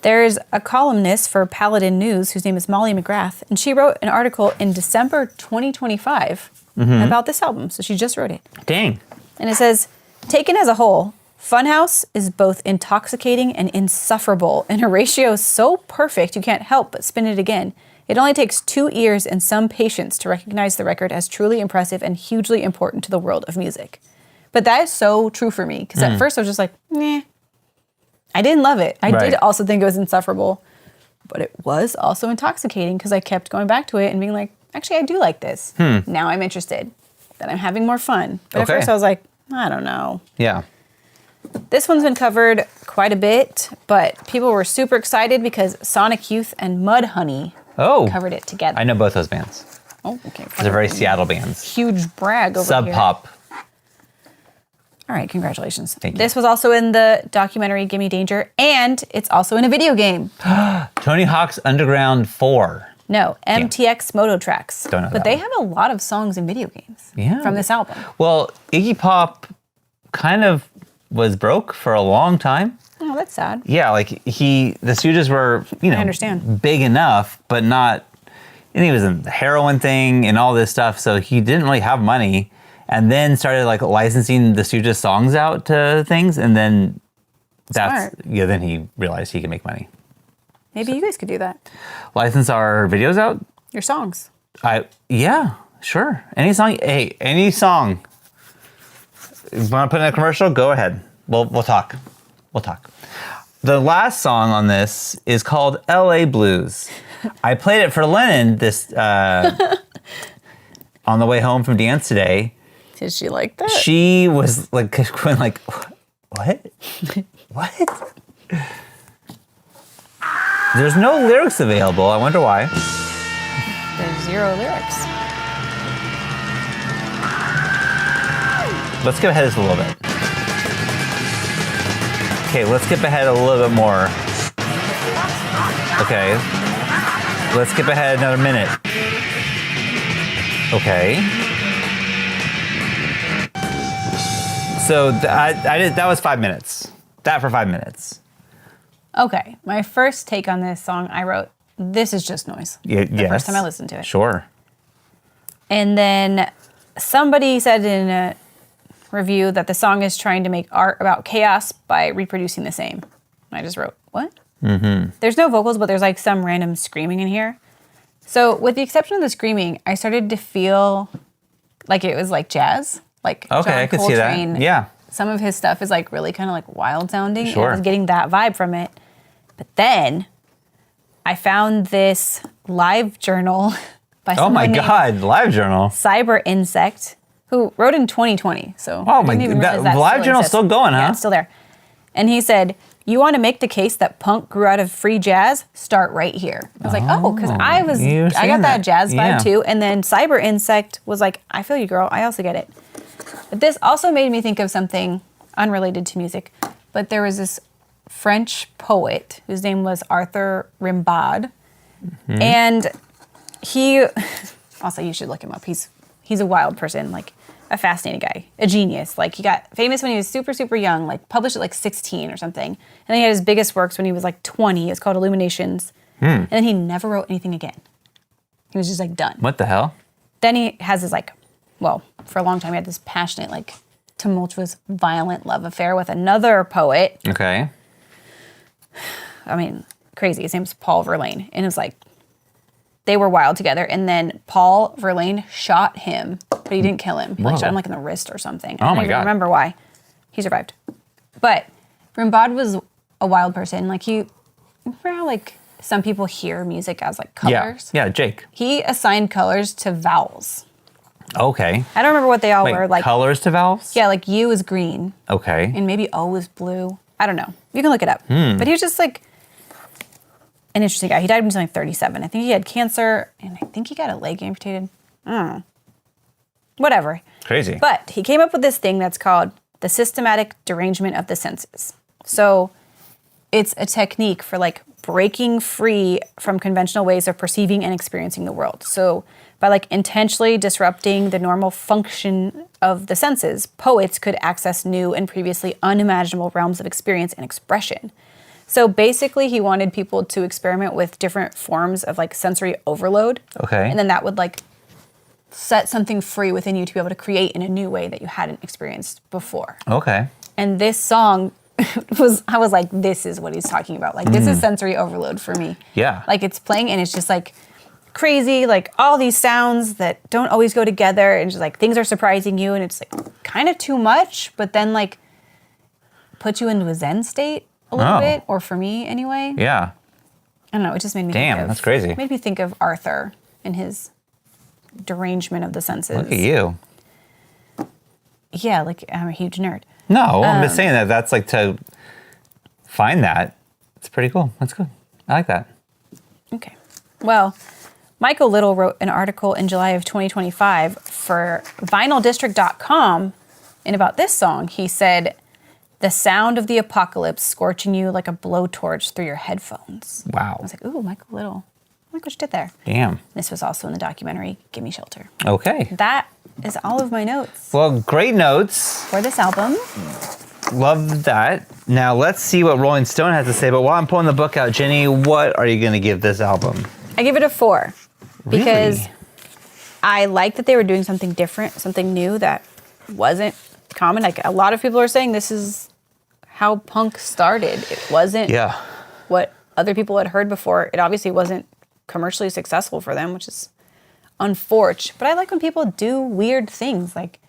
There's a columnist for Paladin News whose name is Molly McGrath, and she wrote an article in December 2025 about this album. So she just wrote it. Dang. And it says, taken as a whole, Funhouse is both intoxicating and insufferable in a ratio so perfect you can't help but spin it again. It only takes 2 ears and some patience to recognize the record as truly impressive and hugely important to the world of music. But that is so true for me, because at first I was just like, meh. I didn't love it. I did also think it was insufferable, but it was also intoxicating because I kept going back to it and being like, actually, I do like this. Now I'm interested. Then I'm having more fun. But at first I was like, I don't know. Yeah. This one's been covered quite a bit, but people were super excited because Sonic Youth and Mudhoney covered it together. I know both those bands. Oh, okay. They're very Seattle bands. Huge brag over Sub here. Pop. All right, congratulations. Thank you. This was also in the documentary Gimme Danger, and it's also in a video game. Tony Hawk's Underground 4. No, MTX Moto Tracks. Don't know But that they one. have a lot of songs in video games from this album. Well, Iggy Pop kind of was broke for a long time. Oh, that's sad. Yeah, like the Stooges were, I understand. big enough, but not, and he was in the heroin thing and all this stuff, so he didn't really have money, and then started like licensing the Stooges songs out to things, and then Smart. then he realized he could make money. Maybe you guys could do that. License our videos out? Your songs. Yeah, sure. Any song, any song. You want to put in a commercial? Go ahead. We'll talk. We'll talk. The last song on this is called LA Blues. I played it for Lennon this on the way home from dance today. Did she like that? She was like going like, what? What? There's no lyrics available. I wonder why. There's 0 lyrics. Let's skip ahead just a little bit. Okay, let's skip ahead a little bit more. Okay. Let's skip ahead another minute. Okay. So I did that was 5 minutes. That for 5 minutes. Okay, my first take on this song, I wrote, this is just noise. The first time I listened to it. Sure. And then somebody said in a review that the song is trying to make art about chaos by reproducing the same. And I just wrote, what? There's no vocals, but there's like some random screaming in here. So with the exception of the screaming, I started to feel like it was like jazz. Like Okay, John I could see Coltrane. that. Yeah. Some of his stuff is like really kind of like wild sounding. Sure. And I was getting that vibe from it. But then I found this live journal by Oh someone my named God, Live Journal. Cyber Insect, who wrote in 2020. So Oh I my didn't even God, realize that Live still Journal's exists. still going, Yeah, huh? it's still there. And he said, you want to make the case that punk grew out of free jazz? Start right here. I was like, oh, because I you were got saying that that. jazz vibe Yeah. too. And then Cyber Insect was like, I feel you, girl. I also get it. But this also made me think of something unrelated to music. But there was this French poet whose name was Arthur Rimbaud. And he, also you should look him up. He's a wild person. Like a fascinating guy, a genius. Like he got famous when he was super, super young, like published at like 16 or something. And then he had his biggest works when he was like 20. It was called Illuminations. And then he never wrote anything again. He was just like done. What the hell? Then he has this like, well, for a long time he had this passionate, like tumultuous, violent love affair with another poet. Okay. I mean, crazy. His name's Paul Verlaine. And it was like, they were wild together. And then Paul Verlaine shot him, but he didn't kill him. He like Whoa. shot him like in the wrist or something. Oh I my don't even God. remember why. He survived. But Rimbaud was a wild person. Like remember how like some people hear music as like colors? Yeah, Jake. He assigned colors to vowels. Okay. I don't remember what they all Wait, were. Like colors to vowels? yeah, like U is green Okay. and maybe O is blue. I don't know. You can look it up. Hmm. But he was just like an interesting guy. He died when he was like 37. I think he had cancer and I think he got a leg amputated. I don't know. Whatever. Crazy. But he came up with this thing that's called the systematic derangement of the senses. So it's a technique for like breaking free from conventional ways of perceiving and experiencing the world. So by like intentionally disrupting the normal function of the senses, poets could access new and previously unimaginable realms of experience and expression. So basically he wanted people to experiment with different forms of like sensory overload. Okay. And then that would like set something free within you to be able to create in a new way that you hadn't experienced before. Okay. And this song I was like, this is what he's talking about. Like, this is sensory overload for me. Yeah. Like, it's playing and it's just like crazy, like all these sounds that don't always go together and just like things are surprising you and it's like kind of too much, but then like puts you into a Zen state a little bit, or for me anyway. Yeah. I don't know, it just made me Damn, think of, that's crazy. Made me think of Arthur and his derangement of the senses. Look at you. Yeah, like I'm a huge nerd. No, I'm just saying that that's like to find that. It's pretty cool. That's good. I like that. Okay. Well, Michael Little wrote an article in July of 2025 for vinyldistrict.com, and about this song, he said, the sound of the apocalypse scorching you like a blowtorch through your headphones. Wow. I was like, ooh, Michael Little. Look what you did there. Damn. This was also in the documentary, Give Me Shelter. Okay. That is all of my notes Well, great notes. for this album. Love that. Now let's see what Rolling Stone has to say. But while I'm pulling the book out, Jenny, what are you going to give this album? I give it a 4 because Really? I like that they were doing something different, something new that wasn't common. Like a lot of people are saying this is how punk started. It wasn't Yeah. what other people had heard before. It obviously wasn't commercially successful for them, which is unfortunate. But I like when people do weird things. Like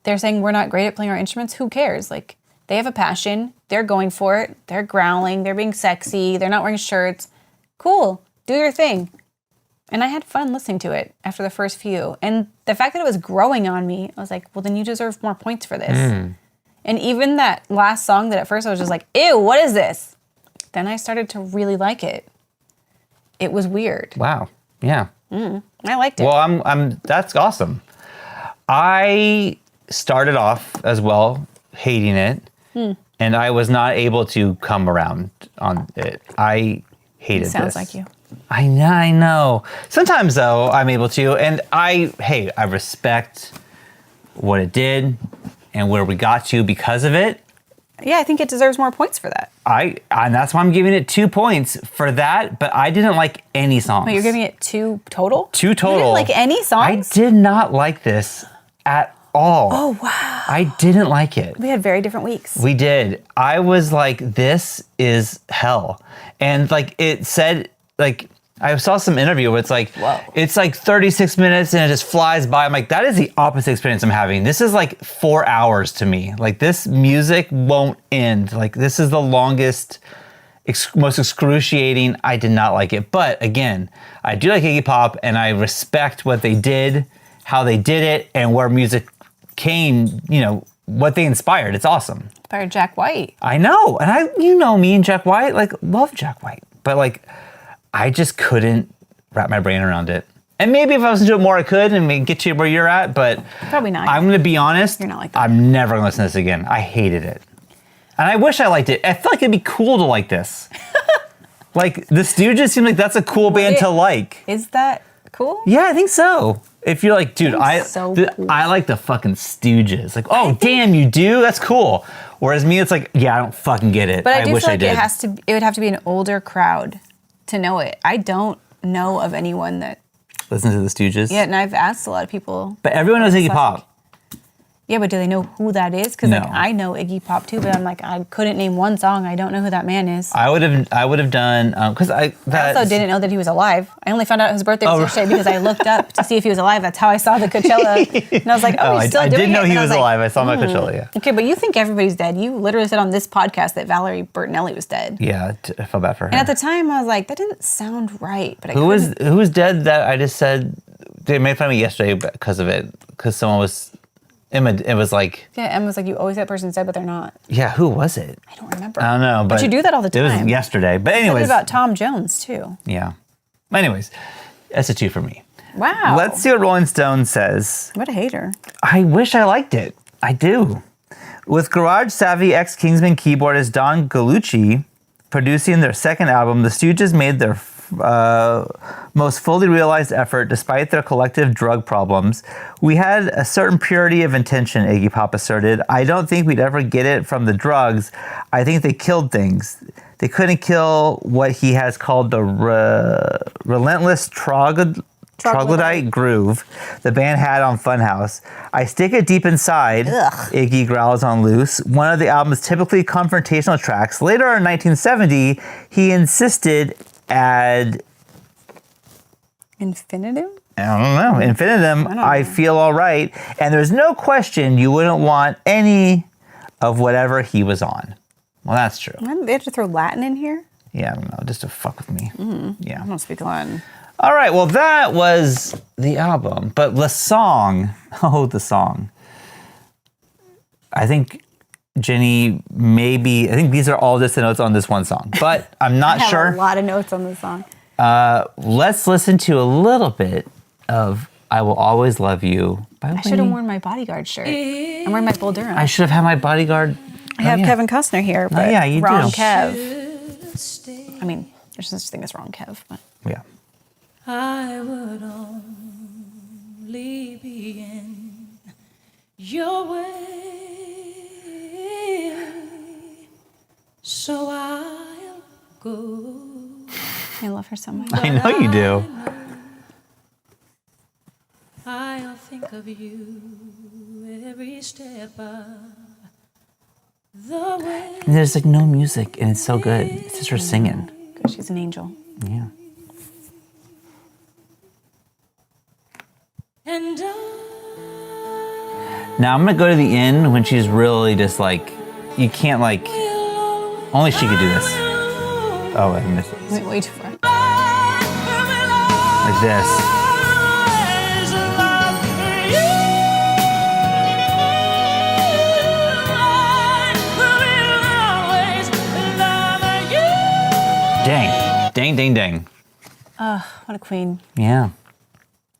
they're saying we're not great at playing our instruments. Who cares? Like they have a passion. They're going for it. They're growling. They're being sexy. They're not wearing shirts. Cool. Do your thing. And I had fun listening to it after the first few. And the fact that it was growing on me, I was like, well, then you deserve more points for this. And even that last song that at first I was just like, ew, what is this? Then I started to really like it. It was weird. Wow. Yeah. I liked it. Well, I'm that's awesome. I started off as well hating it, and I was not able to come around on it. I hated this. Sounds like you. I know. Sometimes though, I'm able to, and I respect what it did and where we got to because of it. Yeah, I think it deserves more points for that. And that's why I'm giving it 2 points for that, but I didn't like any songs. But you're giving it 2 total? 2 total. You didn't like any I songs? did not like this at all. Oh, wow. I didn't like it. We had very different weeks. We did. I was like, this is hell. And like it said, like I saw some interview where it's like, Whoa. it's like 36 minutes and it just flies by. I'm like, that is the opposite experience I'm having. This is like 4 hours to me. Like this music won't end. Like this is the longest, most excruciating. I did not like it. But again, I do like Iggy Pop and I respect what they did, how they did it, and where music came, you know, what they inspired. It's awesome. Inspired Jack White. I know. And you know me and Jack White, like love Jack White. But like, I just couldn't wrap my brain around it. And maybe if I was to do it more, I could and maybe get you where you're at, but Probably not. I'm going to be honest. You're not like that. I'm never going to listen to this again. I hated it. And I wish I liked it. I feel like it'd be cool to like this. Like, the Stooges seem like that's a cool band to like. Is that cool? Yeah, I think so. If you're like, dude, so cool. I like the fucking Stooges. Like, oh, damn, you do? That's cool. Whereas me, it's like, yeah, I don't fucking get it. But I do wish feel I like did. it would have to be an older crowd to know it. I don't know of anyone that. Listen to the Stooges. Yeah, and I've asked a lot of people. But everyone knows Iggy Classic. Pop. Yeah, but do they know who that is? Because No. like I know Iggy Pop too, but I'm like I couldn't name one song. I don't know who that man is. I would have done because I also didn't know that he was alive. I only found out his birthday was yesterday because I looked up to see if he was alive. That's how I saw the Coachella, and I was like, oh, he's still I doing didn't know it. he And I was like, alive. I saw him at Coachella. Yeah. Okay, but you think everybody's dead. You literally said on this podcast that Valerie Bertinelli was dead. Yeah, I felt bad for her. And at the time, I was like, that didn't sound right. But I who was couldn't- dead that I just said they made fun of me yesterday because of it because someone was Emma. It was like Yeah, Emma was like, you always that person said, but they're not. yeah, who was it? I don't remember. I don't know, but you do that all the It was time. yesterday, but Said it anyways, about Tom Jones too. yeah. Anyways, that's a 2 for me. Wow. Let's see what Rolling Stone says. What a hater. I wish I liked it. I do. With garage savvy ex-Kingsman keyboardist Don Gallucci producing their second album, the Stooges made their most fully realized effort despite their collective drug problems. We had a certain purity of intention, Iggy Pop asserted. I don't think we'd ever get it from the drugs. I think they killed things. They couldn't kill what he has called the relentless troglodyte groove the band had on Funhouse. I stick it deep inside, Iggy growls on Loose, one of the album's typically confrontational tracks. Later in 1970, he insisted add Infinitive? I don't know. Infinitum, I feel all right. And there's no question you wouldn't want any of whatever he was on. Well, that's true. They have to throw Latin in here? Yeah, I don't know. Just to fuck with me. Yeah. I don't speak Latin. All right. Well, that was the album. But the song. Oh, the song. I think Jenny I think these are all just the notes on this one song. But I'm not I have sure. a lot of notes on this song. Let's listen to a little bit of I Will Always Love You by I should have worn my bodyguard shirt. I'm wearing my Bull Durham. I should have had my bodyguard. I have Kevin Costner here, but yeah, you wrong do. Kev. I mean, there's such a thing as wrong Kev, but Yeah. I would only be in your way, so I'll go. I love her so much. I know you do. I'll think of you every step of the way. And there's like no music and it's so good. It's just her singing. Good, she's an angel. Yeah. And Now I'm gonna go to the end when she's really just like, you can't like, only she could do this. Oh, I missed it. Wait, way too far. Like this. Dang. Dang, dang, dang. What a queen. Yeah.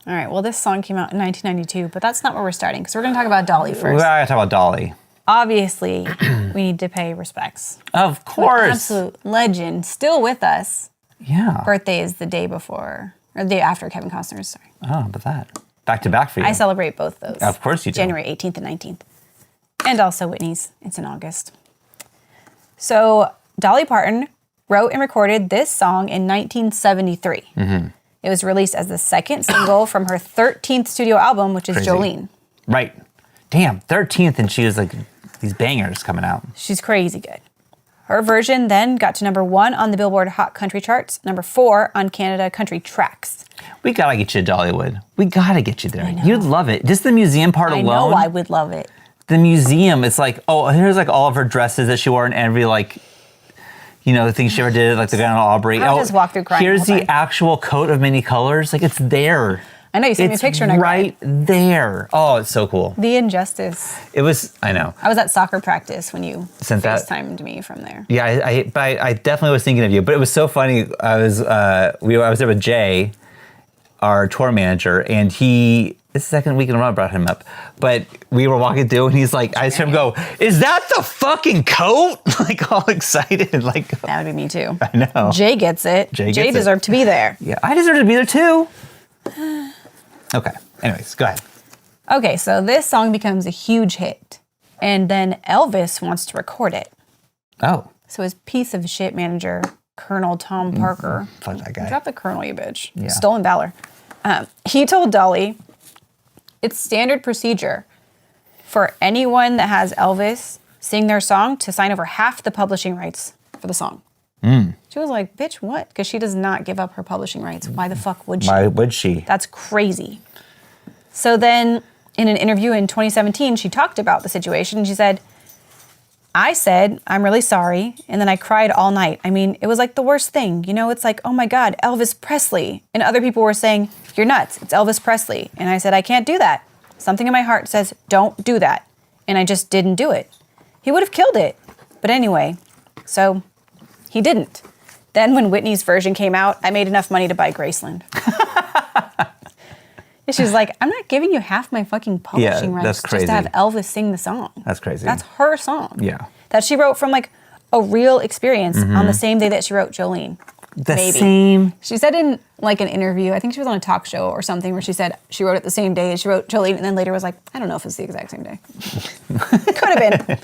All right, well, this song came out in 1992, but that's not where we're starting, because we're going to talk about Dolly We first. gotta talk about Dolly. Obviously, we need to pay respects. Of An course. absolute legend, still with us. Yeah. Birthday is the day before, or the day after Kevin Costner's, sorry. Oh, but that. Back to back for you. I celebrate both those. Of course you do. January 18th and 19th. And also Whitney's. It's in August. So Dolly Parton wrote and recorded this song in 1973. Mm-hmm. It was released as the second single from her 13th studio album, which is Crazy. Jolene. Right. Damn, 13th, and she was like these bangers coming out. She's crazy good. Her version then got to #1 on the Billboard Hot Country charts, #4 on Canada Country Tracks. We gotta get you to Dollywood. We gotta get you there. You'd love it. Just the museum part I alone. know I would love it. The museum, it's like, oh, here's like all of her dresses that she wore in every like, you know, the things she ever did, like the Gun Aubrey. I would just walk through crying Here's the whole the time. actual coat of many colors. Like it's there. I know, you sent me a It's picture and I right cried. there. Oh, it's so cool. The injustice. It was, I know. I was at soccer practice when you Sent that? FaceTimed me from there. Yeah, I definitely was thinking of you, but it was so funny. I was there with Jay, our tour manager, and this is the second week in a row I brought him up. But we were walking through, and he's like, I just heard him go, "Is that the fucking coat?" Like all excited, like That would be me too. I know. Jay gets it. Jay Jay gets it. deserved to be there. Yeah, I deserve to be there too. Okay. Anyways, go ahead. Okay, so this song becomes a huge hit. And then Elvis wants to record it. Oh, So his piece of shit manager, Colonel Tom Parker. fuck that guy. Drop the Colonel, you bitch. Yeah. Stolen valor. He told Dolly, it's standard procedure for anyone that has Elvis sing their song to sign over half the publishing rights for the song. She was like, bitch, what? Because she does not give up her publishing rights. Why the fuck would she? Why would she? That's crazy. So then in an interview in 2017, she talked about the situation. She said, I said, I'm really sorry. And then I cried all night. I mean, it was like the worst thing. You know, it's like, oh my God, Elvis Presley. And other people were saying, you're nuts. It's Elvis Presley. And I said, I can't do that. Something in my heart says, don't do that. And I just didn't do it. He would have killed it. But anyway, so he didn't. Then when Whitney's version came out, I made enough money to buy Graceland. And she was like, I'm not giving you half my fucking publishing rights that's just crazy. to have Elvis sing the song. That's crazy. That's her song. Yeah. That she wrote from like a real experience on the same day that she wrote Jolene. The Maybe. same. She said in like an interview, I think she was on a talk show or something, where she said she wrote it the same day as she wrote Jolene, and then later was like, I don't know if it's the exact same day. Could have been.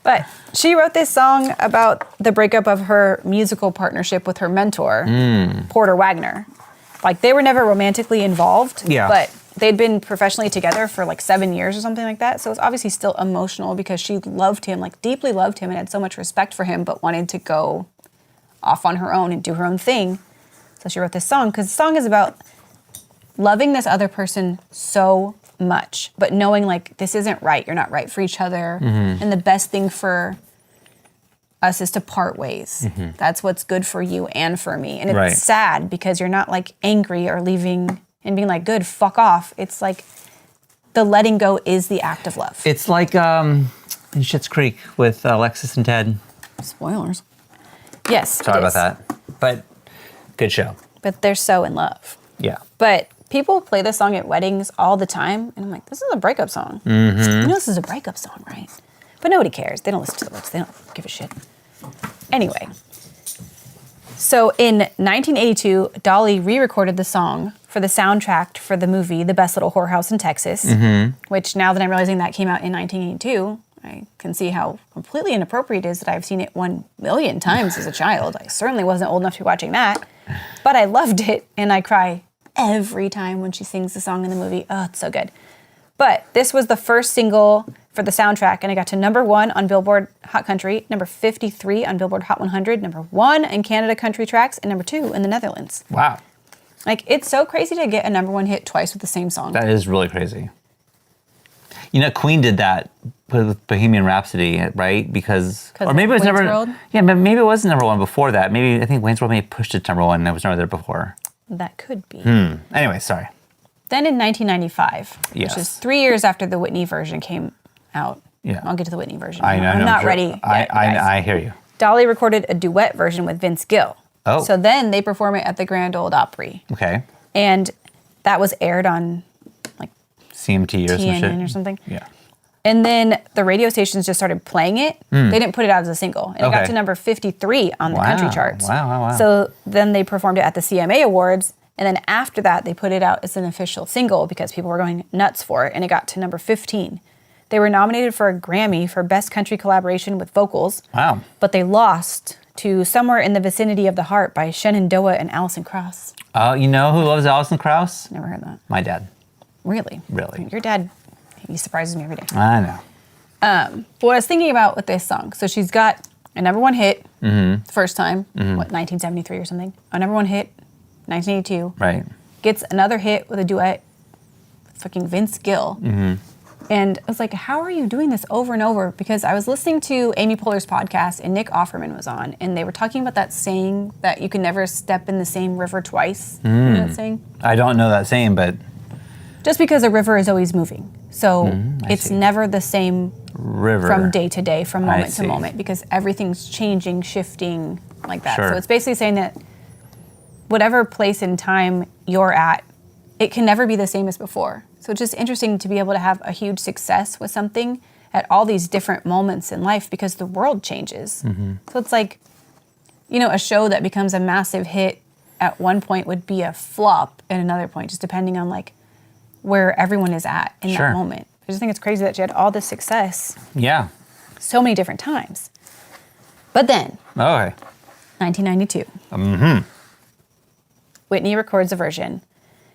But she wrote this song about the breakup of her musical partnership with her mentor, Porter Wagner. Like, they were never romantically involved, Yeah. but they'd been professionally together for like 7 years or something like that. So it's obviously still emotional because she loved him, like deeply loved him and had so much respect for him, but wanted to go off on her own and do her own thing. So she wrote this song because the song is about loving this other person so much, but knowing like this isn't right. You're not right for each other. And the best thing for us is to part ways. That's what's good for you and for me. And it's Right. sad because you're not like angry or leaving and being like, good, fuck off. It's like the letting go is the act of love. It's like in Schitt's Creek with Alexis and Ted. Spoilers. Yes. Sorry about that. But good show. But they're so in love. Yeah. But people play this song at weddings all the time. And I'm like, this is a breakup song. You know this is a breakup song, right? But nobody cares. They don't listen to the words. They don't give a shit. Anyway. So in 1982, Dolly re-recorded the song for the soundtrack for the movie The Best Little Whorehouse in Texas, which now that I'm realizing that came out in 1982, I can see how completely inappropriate it is that I've seen it 1 million times as a child. I certainly wasn't old enough to be watching that, but I loved it, and I cry every time when she sings the song in the movie. Oh, it's so good. But this was the first single for the soundtrack, and it got to #1 on Billboard Hot Country, number 53 on Billboard Hot 100, #1 in Canada Country Tracks, and #2 in the Netherlands. Wow. Like, it's so crazy to get a #1 hit twice with the same song. That is really crazy. You know, Queen did that with Bohemian Rhapsody, right? Because, or maybe it was Wayne's never. World? Yeah, but maybe it was #1 before that. Maybe I think Wayne's World maybe pushed it to #1 and it was never there before. That could be. Anyway, sorry. Then in 1995, Yes. which is 3 years after the Whitney version came out. Yeah. I'll get to the Whitney version. I know. I'm not ready yet, guys. I hear you. Dolly recorded a duet version with Vince Gill. Oh. So then they perform it at the Grand Ole Opry. Okay. And that was aired on like CMT or some shit. TNN or something. Yeah. And then the radio stations just started playing it. They didn't put it out as a single. And it got Okay. to number 53 on the country charts. Wow. So then they performed it at the CMA Awards. And then after that, they put it out as an official single because people were going nuts for it. And it got to number 15. They were nominated for a Grammy for Best Country Collaboration with Vocals. Wow. But they lost to Somewhere in the Vicinity of the Heart by Shenandoah and Alison Krauss. Oh, you know who loves Alison Krauss? Never heard that. My dad. Really? Really? Your dad, he surprises me every day. I know. But what I was thinking about with this song, so she's got a #1 hit the first time, 1973 or something. A #1 hit, 1982. Right. Gets another hit with a duet with fucking Vince Gill. And I was like, how are you doing this over and over? Because I was listening to Amy Poehler's podcast and Nick Offerman was on, and they were talking about that saying that you can never step in the same river twice. You know that saying? I don't know that saying, but Just because a river is always moving. So it's see. never the same river. from day to day, from moment to see. moment, because everything's changing, shifting like that. Sure. So it's basically saying that whatever place in time you're at, it can never be the same as before. So it's just interesting to be able to have a huge success with something at all these different moments in life because the world changes. So it's like, you know, a show that becomes a massive hit at one point would be a flop at another point, just depending on like where everyone is at in Sure. that moment. I just think it's crazy that she had all this success Yeah. so many different times. But then, Okay. 1992, Whitney records a version,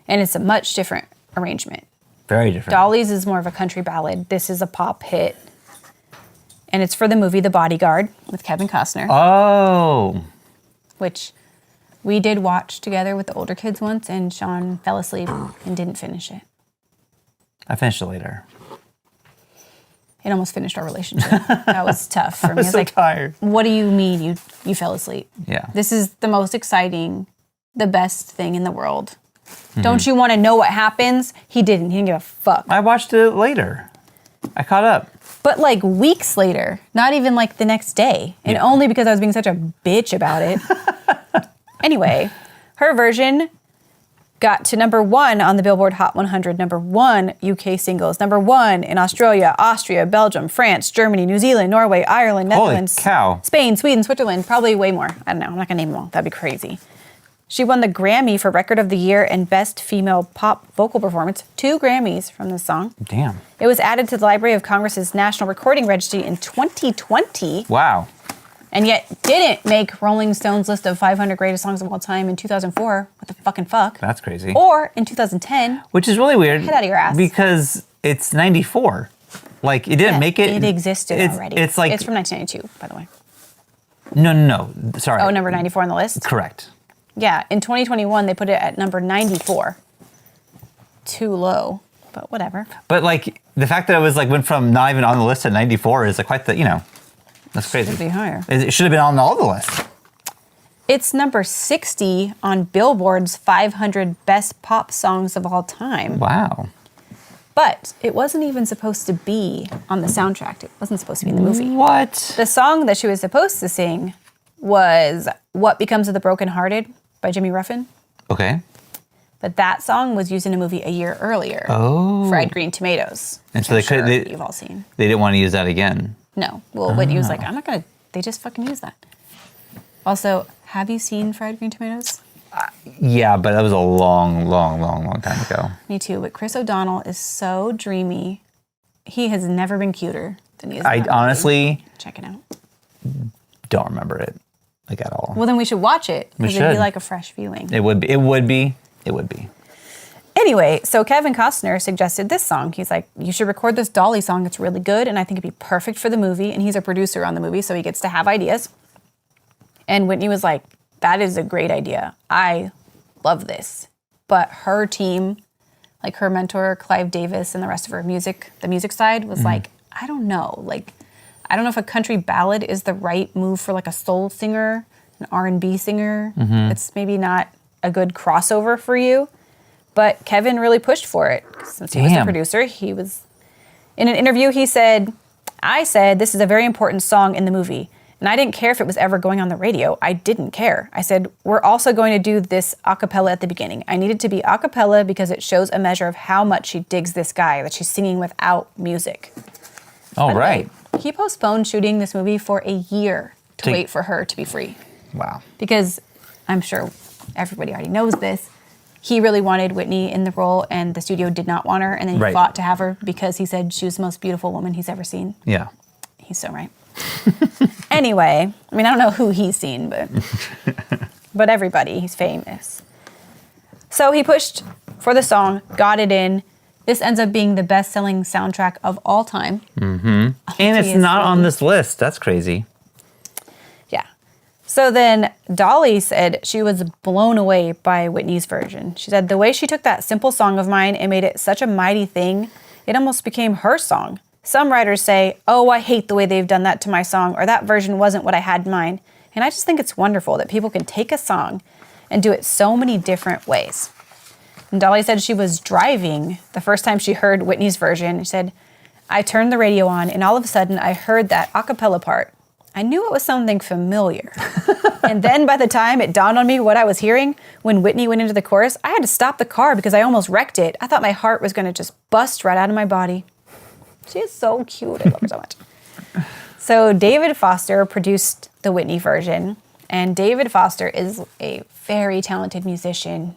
and it's a much different arrangement. Very different. Dolly's is more of a country ballad. This is a pop hit. And it's for the movie The Bodyguard with Kevin Costner, Oh. which we did watch together with the older kids once, and Shawn fell asleep and didn't finish it. I finished it later. It almost finished our relationship. That was tough for me. I was so tired. What do you mean you fell asleep? Yeah. This is the most exciting, the best thing in the world. Mm-hmm. Don't you want to know what happens? He didn't. He didn't give a fuck. I watched it later. I caught up. But like weeks later, not even like the next day. And Yeah. only because I was being such a bitch about it. Anyway, her version got to number 1 on the Billboard Hot 100, number 1 UK singles, number 1 in Australia, Austria, Belgium, France, Germany, New Zealand, Norway, Ireland, Holy Netherlands, cow. Spain, Sweden, Switzerland, probably way more. I don't know. I'm not going to name them all. That'd be crazy. She won the Grammy for Record of the Year and Best Female Pop Vocal Performance, 2 Grammys from this song. Damn. It was added to the Library of Congress's National Recording Registry in 2020, Wow. and yet didn't make Rolling Stone's list of 500 greatest songs of all time in 2004. What the fucking fuck? That's crazy. Or in 2010. Which is really weird. Head out of your ass. Because it's 94. Like, it didn't make it. It existed already. It's like. It's from 1992, by the way. No. Sorry. Oh, number 94 on the list? Correct. Yeah, in 2021, they put it at number 94. Too low, but whatever. But like, the fact that it was like went from not even on the list to 94 is like quite the, that's crazy. Should be higher. It should have been on all the lists. It's number 60 on Billboard's 500 Best Pop Songs of All Time. Wow. But it wasn't even supposed to be on the soundtrack. It wasn't supposed to be in the movie. What? The song that she was supposed to sing was What Becomes of the Brokenhearted by Jimmy Ruffin. Okay. But that song was used in a movie a year earlier. Oh. Fried Green Tomatoes. And so which they I'm could- sure they- you've all seen. They didn't want to use that again. No. Well, Whitney was like, I'm not going to, they just fucking use that. Also, have you seen Fried Green Tomatoes? Yeah, but that was a long time ago. Me too, but Chris O'Donnell is so dreamy. He has never been cuter than he is I now. honestly Check it out. don't remember it, like, at all. Well, then we should watch it, We because it'd be should. like a fresh viewing. It would be. Anyway, so Kevin Costner suggested this song. He's like, you should record this Dolly song. It's really good, and I think it'd be perfect for the movie. And he's a producer on the movie, so he gets to have ideas. And Whitney was like, that is a great idea. I love this. But her team, like her mentor, Clive Davis, and the rest of her the music side was like, I don't know. Like, I don't know if a country ballad is the right move for like a soul singer, an R&B singer. It's maybe not a good crossover for you. But Kevin really pushed for it. Since he was the Damn. producer, he was... In an interview, he said, I said, this is a very important song in the movie. And I didn't care if it was ever going on the radio. I didn't care. I said, we're also going to do this a cappella at the beginning. I need it to be a cappella because it shows a measure of how much she digs this guy, that she's singing without music. All By the way, right. he postponed shooting this movie for a year to To- wait for her to be free. Wow. Because I'm sure everybody already knows this. He really wanted Whitney in the role, and the studio did not want her. And then he Right. fought to have her because he said she was the most beautiful woman he's ever seen. Yeah. He's so right. Anyway, I mean, I don't know who he's seen, but everybody. He's famous. So he pushed for the song, got it in. This ends up being the best-selling soundtrack of all time. And it's not on this list. That's crazy. Yeah. So then Dolly said she was blown away by Whitney's version. She said, the way she took that simple song of mine and made it such a mighty thing, it almost became her song. Some writers say, oh, I hate the way they've done that to my song, or that version wasn't what I had in mind. And I just think it's wonderful that people can take a song and do it so many different ways. And Dolly said she was driving the first time she heard Whitney's version. She said, I turned the radio on, and all of a sudden I heard that a cappella part. I knew it was something familiar. And then by the time it dawned on me what I was hearing, when Whitney went into the chorus, I had to stop the car because I almost wrecked it. I thought my heart was going to just bust right out of my body. She is so cute. I love her so much. So David Foster produced the Whitney version, and David Foster is a very talented musician,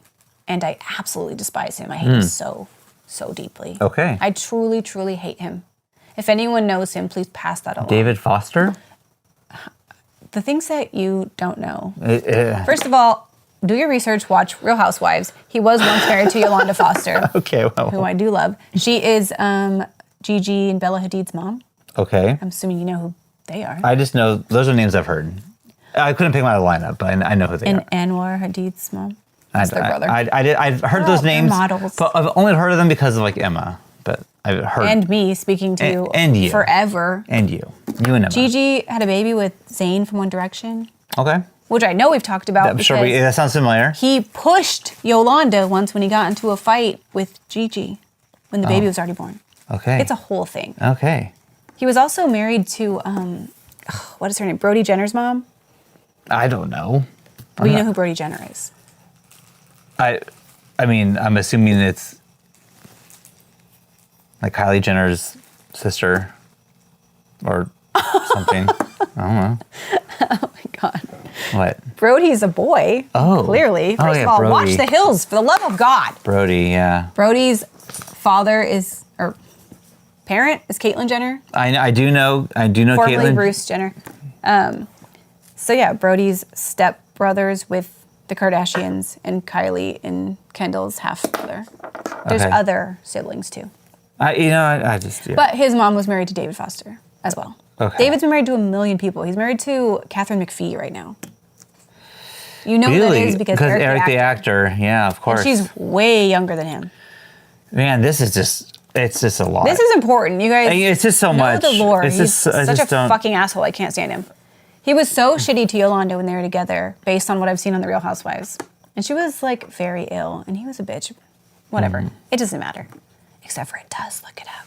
and I absolutely despise him. I hate him so so deeply. Okay. I truly, truly hate him. If anyone knows him, please pass that along. David Foster? The things that you don't know. Uh, First of all, do your research, watch Real Housewives. He was once married to Yolanda Foster, okay, well. who I do love. She is Gigi and Bella Hadid's mom. Okay. I'm assuming you know who they are. I just know, those are names I've heard. I couldn't pick them out of the lineup, but I know who they And are. Anwar Hadid's mom. That's their brother. I've heard those they're names, models. but I've only heard of them because of like Emma. But I've heard And me speaking to you and you. forever. and you and Emma. Gigi had a baby with Zayn from One Direction, Okay, which I know we've talked about. I'm sure because that sounds familiar. he pushed Yolanda once when he got into a fight with Gigi when the baby was already born. Okay, It's a whole thing. okay. He was also married to, what is her name? Brody Jenner's mom. I don't know. Well, you know who Brody Jenner is. I mean, I'm assuming it's like Kylie Jenner's sister or something. I don't know. Oh my God. What? Brody's a boy. Oh. Clearly. Oh, First yeah, of all, Brody. watch The Hills, for the love of God. Brody, yeah. Brody's father is, or parent is Caitlyn Jenner. I do know Formerly Caitlyn. Bruce Jenner. So yeah, Brody's stepbrothers with the Kardashians and Kylie and Kendall's half brother. There's Okay. other siblings too. I just, yeah. But his mom was married to David Foster as well. Okay. David's been married to a million people. He's married to Catherine McPhee right now. You know who Really? that is because Eric the actor. Yeah, of course. She's way younger than him. Man, it's just a lot. This is important. You guys It's just so know much. the lore. It's He's just- I such just a don't- fucking asshole. I can't stand him. He was so shitty to Yolanda when they were together, based on what I've seen on The Real Housewives. And she was like very ill, and he was a bitch. Whatever. Mm-hmm. It doesn't matter. Except for it does. Look it up.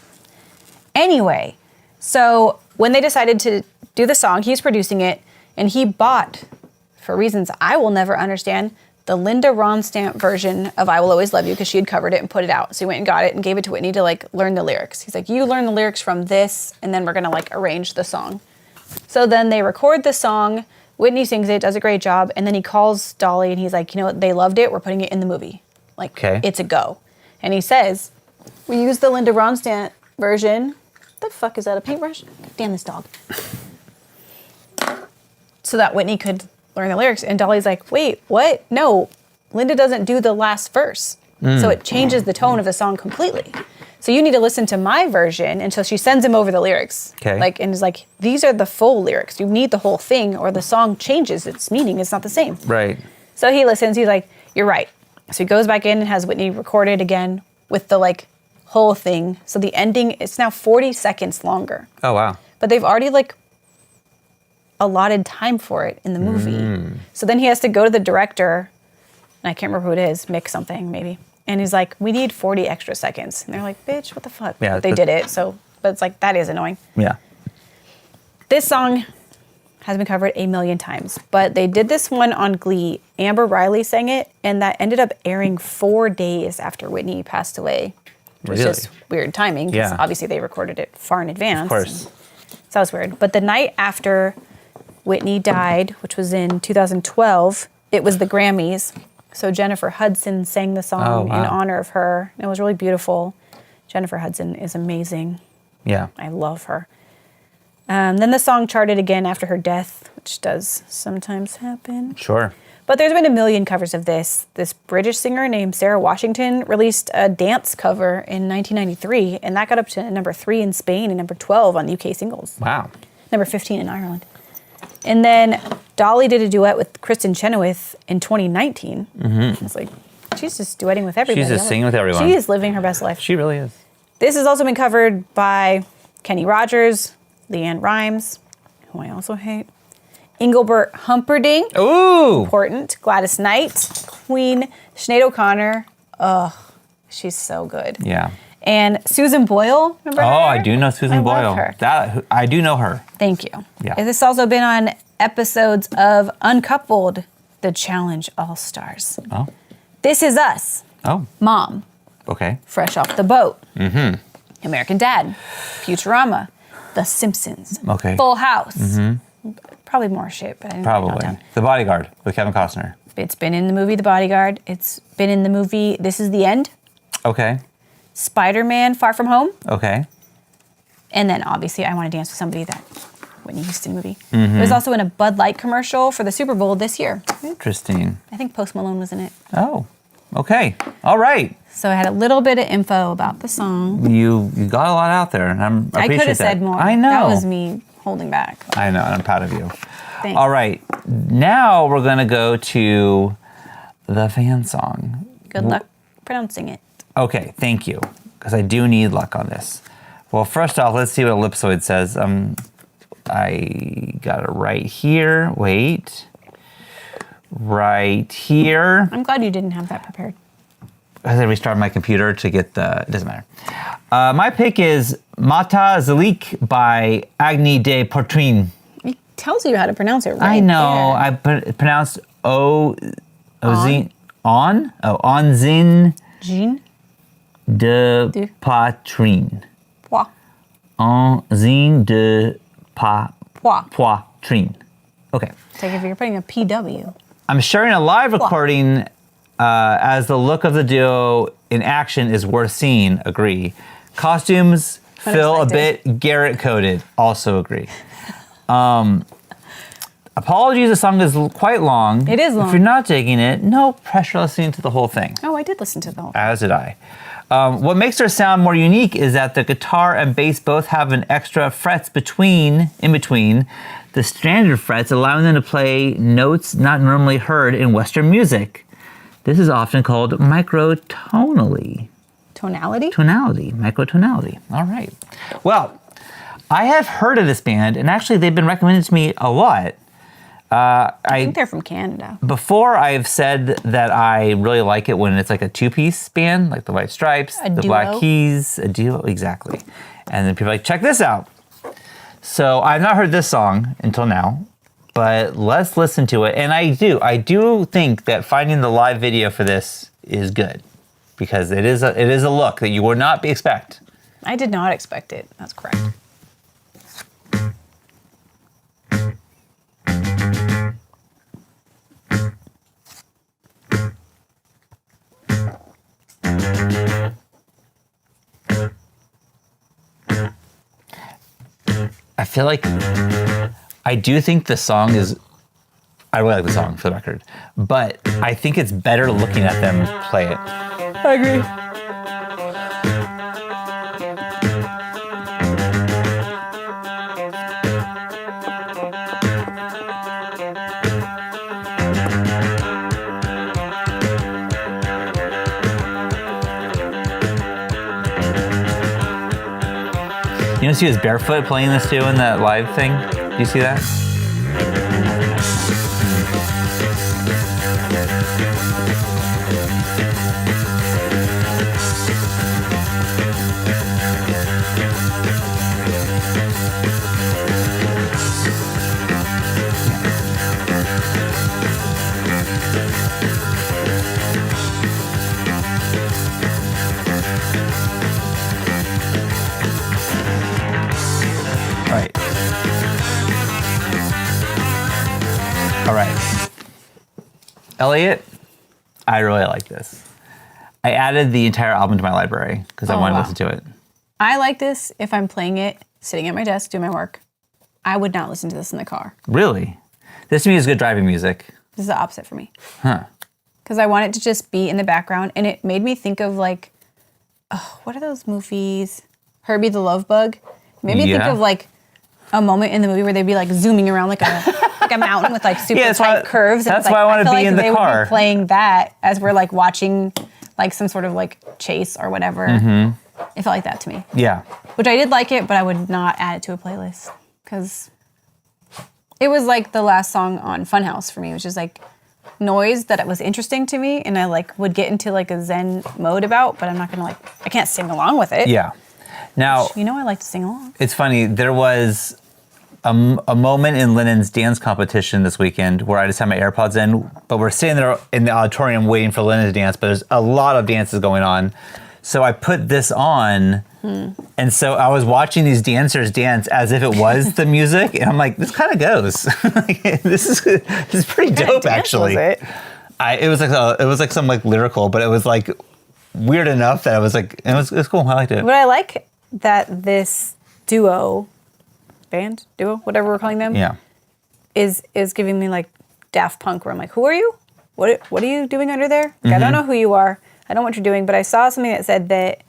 Anyway, so when they decided to do the song, he's producing it, and he bought, for reasons I will never understand, the Linda Ronstadt version of I Will Always Love You, because she had covered it and put it out. So he went and got it and gave it to Whitney to like learn the lyrics. He's like, you learn the lyrics from this, and then we're gonna like arrange the song. So then they record the song, Whitney sings it, does a great job, and then he calls Dolly and he's like, you know what, they loved it, we're putting it in the movie. Like, Okay. it's a go. And he says, we use the Linda Ronstadt version. The fuck is that, a paintbrush? God damn this dog. So that Whitney could learn the lyrics. And Dolly's like, wait, what? No, Linda doesn't do the last verse. So it changes the tone of the song completely. So you need to listen to my version. And so she sends him over the lyrics. Okay. Like, and is like, these are the full lyrics. You need the whole thing or the song changes its meaning. It's not the same. Right. So he listens. He's like, you're right. So he goes back in and has Whitney record it again with the like whole thing. So the ending, it's now 40 seconds longer. Oh, wow. But they've already like allotted time for it in the movie. So then he has to go to the director, and I can't remember who it is, Mick something maybe. And he's like, we need 40 extra seconds. And they're like, bitch, what the fuck? Yeah, But they but- did it. So, but it's like, that is annoying. Yeah. This song has been covered a million times, but they did this one on Glee. Amber Riley sang it, and that ended up airing 4 days after Whitney passed away. Which Really? is just weird timing, because Yeah. obviously they recorded it far in advance. Of course. So that was weird. But the night after Whitney died, which was in 2012, it was the Grammys. So Jennifer Hudson sang the song Oh, wow. in honor of her. It was really beautiful. Jennifer Hudson is amazing. Yeah. I love her. Then the song charted again after her death, which does sometimes happen. Sure. But there's been a million covers of this. This British singer named Sarah Washington released a dance cover in 1993, and that got up to number 3 in Spain and number 12 on the UK singles, Wow. number 15 in Ireland. And then Dolly did a duet with Kristen Chenoweth in 2019. It's like, she's just duetting with everybody. She's just I love singing it. with everyone. She is living her best life. She really is. This has also been covered by Kenny Rogers, Leanne Rimes, who I also hate, Engelbert Humperdinck, Ooh. important, Gladys Knight, Queen, Sinead O'Connor. Ugh, she's so good. Yeah. And Susan Boyle, remember her? Oh, I do know Susan I Boyle. love her. That I do know her. Thank you. Yeah. And this has also been on episodes of Uncoupled, The Challenge All-Stars. Oh. This Is Us, Oh. Mom, Okay. Fresh Off the Boat, American Dad, Futurama, The Simpsons, Okay. Full House. Probably more shit, but I didn't write it all Probably. down. The Bodyguard with Kevin Costner. It's been in the movie The Bodyguard. It's been in the movie This Is the End. Okay. Spider-Man Far From Home. Okay. And then obviously I Want to Dance with Somebody, that Whitney Houston movie. Mm-hmm. It was also in a Bud Light commercial for the Super Bowl this year. Interesting. I think Post Malone was in it. Oh, okay. All right. So I had a little bit of info about the song. You got a lot out there, and I appreciate could have that. said more. I know. That was me holding back. I know, and I'm proud of you. Thanks. All right. Now we're going to go to the fan song. Good luck pronouncing it. Okay, thank you, because I do need luck on this. Well, first off, let's see what Ellipsoid says. I got it right here. Wait. Right here. I'm glad you didn't have that prepared. I had to restart my computer to get the... It doesn't matter. My pick is Mata Zalik by Agni de Portrine. It tells you how to pronounce it right. I know. there. I pronounced Onzin Jean de De. Poitrine. Pois. Onzin de Pois. Poitrine. Okay. It's like if you're putting a PW. I'm sharing a live recording as the look of the duo in action is worth seeing. Agree. Costumes feel a bit Garrett-coded. Also agree. Apologies, the song is quite long. It is long. If you're not digging it, no pressure listening to the whole thing. Oh, I did listen to the whole. As did I. What makes their sound more unique is that the guitar and bass both have an extra frets in between the standard frets, allowing them to play notes not normally heard in Western music. This is often called microtonality. Tonality? Microtonality. All right. Well, I have heard of this band, and actually they've been recommended to me a lot. I think they're from Canada. Before, I've said that I really like it when it's like a two-piece band, like the White Stripes, the duo. Black Keys, a duo, exactly. And then people are like, check this out. So I've not heard this song until now, but let's listen to it. And I do think that finding the live video for this is good, because it is a look that you would not expect. I did not expect it. That's correct. I feel like I do think the song is. I really like the song, for the record, but I think it's better looking at them play it. I agree. You know, see he was barefoot playing this too in that live thing? Do you see that? All right. Elliot, I really like this. I added the entire album to my library because I wanted to listen to it. I like this if I'm playing it sitting at my desk doing my work. I would not listen to this in the car. Really? This to me is good driving music. This is the opposite for me. Huh. Because I want it to just be in the background, and it made me think of like, oh, what are those movies? Herbie the Love Bug. It made me think of like a moment in the movie where they'd be like zooming around like a mountain with like super tight curves. And That's it's like, why I want to be in the they car. would be playing that as we're like watching like some sort of like chase or whatever. Mm-hmm. It felt like that to me. Yeah. Which I did like it, but I would not add it to a playlist because it was like the last song on Funhouse for me, which is like noise that it was interesting to me, and I like would get into like a zen mode about, but I'm not gonna I can't sing along with it. Yeah. Now, you know I like to sing along. It's funny, there was a moment in Lennon's dance competition this weekend where I just had my AirPods in, but we're sitting there in the auditorium waiting for Lennon to dance, but there's a lot of dances going on. So I put this on, and so I was watching these dancers dance as if it was the music, and I'm like, this kind of goes. This is pretty dope, actually. Was it? It was like some like lyrical, but it was like weird enough that I was like, it was cool. I liked it. But I like that this duo, whatever we're calling them, Yeah. is giving me like Daft Punk, where I'm like, who are you? What are you doing under there? Like, I don't know who you are. I don't know what you're doing, but I saw something that said that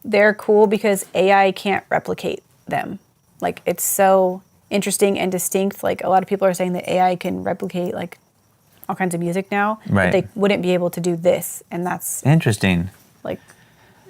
they're cool because AI can't replicate them. Like, it's so interesting and distinct. Like, a lot of people are saying that AI can replicate like all kinds of music now, Right. but they wouldn't be able to do this, and that's Interesting. like,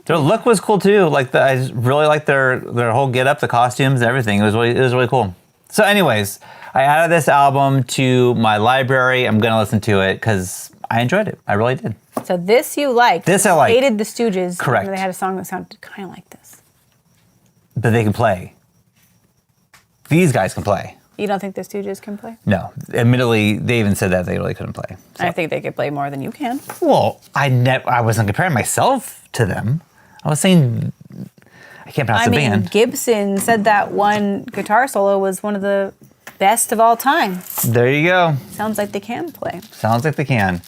Their look was cool too. Like I just really liked their whole get up, the costumes, everything. It was really cool. So, anyways, I added this album to my library. I'm gonna listen to it because I enjoyed it. I really did. so this you liked. This I liked. Hated the Stooges. Correct. They had a song that sounded kind of like this. But they can play. These guys can play. You don't think the Stooges can play? No, admittedly, they even said that they really couldn't play. I think they could play more than you can. Well, I wasn't comparing myself to them. I was saying I can't pronounce I the mean, band. Gibson said that one guitar solo was one of the best of all time. There you go. Sounds like they can play. Sounds like they can.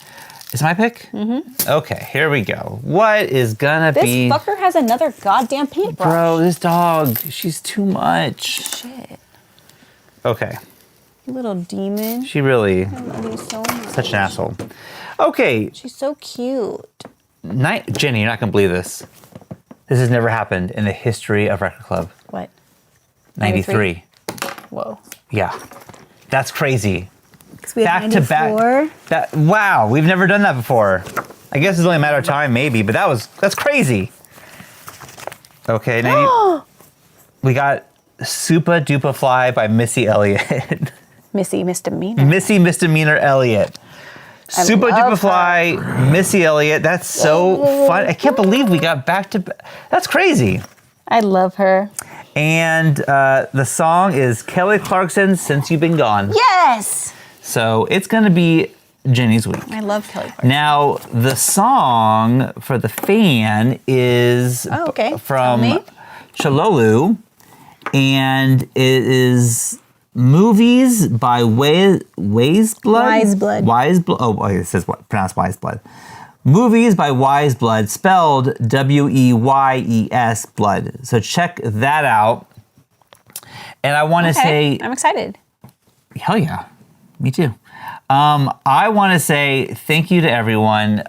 Is my pick? Mm-hmm. Okay, here we go. What is gonna This be? fucker has another goddamn paintbrush. Bro, this dog, she's too much. Shit. Okay, Little demon. she really, I love you so much. such an asshole. Okay, She's so cute. Jenny, you're not gonna believe this. This has never happened in the history of Record Club. What? 93. Whoa. Yeah, that's crazy. 'Cause we have Back to 94. back. Wow, we've never done that before. I guess it's only a matter of time, maybe, but that's crazy. Okay, 90, we got Supa Dupa Fly by Missy Elliott. Missy Misdemeanor. Missy Misdemeanor Elliott. I Supa love Dupa Fly, Missy Elliott. That's so fun. I can't believe we got back to back. That's crazy. I love her. And the song is Kelly Clarkson's Since You've Been Gone. Yes! So it's going to be Jenny's week. I love Kelly Clarkson. Now, the song for the fan is Oh, okay. Tell from me. Chalolu, and it is Movies by Wise Blood. Wise Blood. Oh, it says what? Pronounced Wise Blood. Movies by Wise Blood, spelled Weyes Blood. So check that out. And I want to say, I'm excited. hell yeah, me too. I want to say thank you to everyone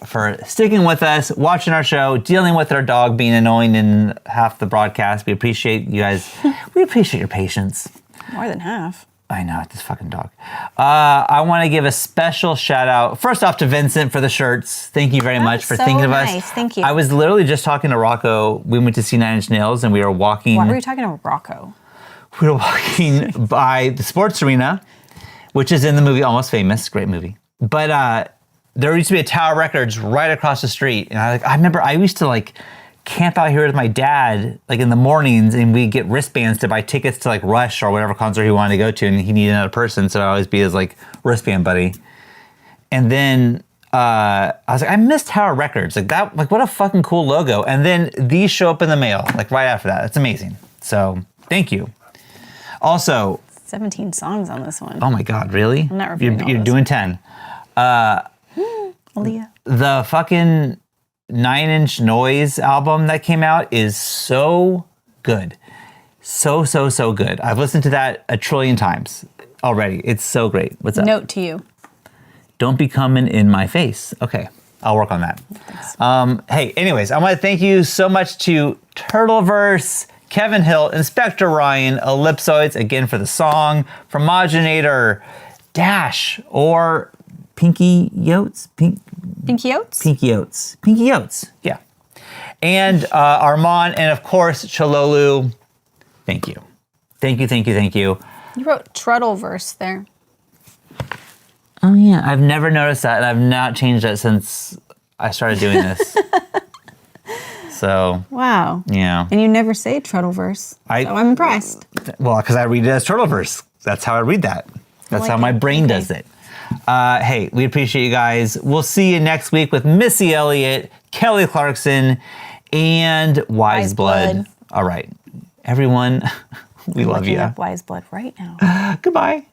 for sticking with us, watching our show, dealing with our dog being annoying in half the broadcast. We appreciate you guys. We appreciate your patience. More than half. I know, this fucking dog. I want to give a special shout out, first off, to Vincent for the shirts. Thank you very much for so thinking of nice. us. Thank you. I was literally just talking to Rocco. We went to see Nine Inch Nails and we were walking. Why were you talking to Rocco? We were walking by the sports arena, which is in the movie Almost Famous. Great movie. But there used to be a Tower Records right across the street. And I remember I used to like camp out here with my dad like in the mornings, and we'd get wristbands to buy tickets to like Rush or whatever concert he wanted to go to, and he needed another person, so I'd always be his like wristband buddy. And then I was like, I miss Tower Records. Like that, like what a fucking cool logo. And then these show up in the mail like right after that. It's amazing. So thank you. Also, 17 songs on this one. oh my God, really? I'm not reviewing all You're those. doing 10. Aaliyah. The fucking 9 Inch Noise album that came out is so good. So good. I've listened to that a trillion times already. It's so great. What's up? Note to you. Don't be coming in my face. Okay, I'll work on that. Hey, anyways, I want to thank you so much to Turtleverse, Kevin Hill, Inspector Ryan, Ellipsoids, again for the song, Fromaginator, Dash, or Pinky Yotes? Pinky Oats? Pinky Oats, yeah. And Armand, and of course, Chalolu. Thank you. Thank you. You wrote Truddleverse there. Oh yeah, I've never noticed that, and I've not changed that since I started doing this. So, Wow. yeah. And you never say Truddleverse. So I'm impressed. Well, because I read it as Turtleverse. That's how I read that. That's like how my it. brain Okay. does it. Hey, we appreciate you guys. We'll see you next week with Missy Elliott, Kelly Clarkson, and Wise Blood. All right. Everyone, we love Looking you. up Wise Blood right now. Goodbye.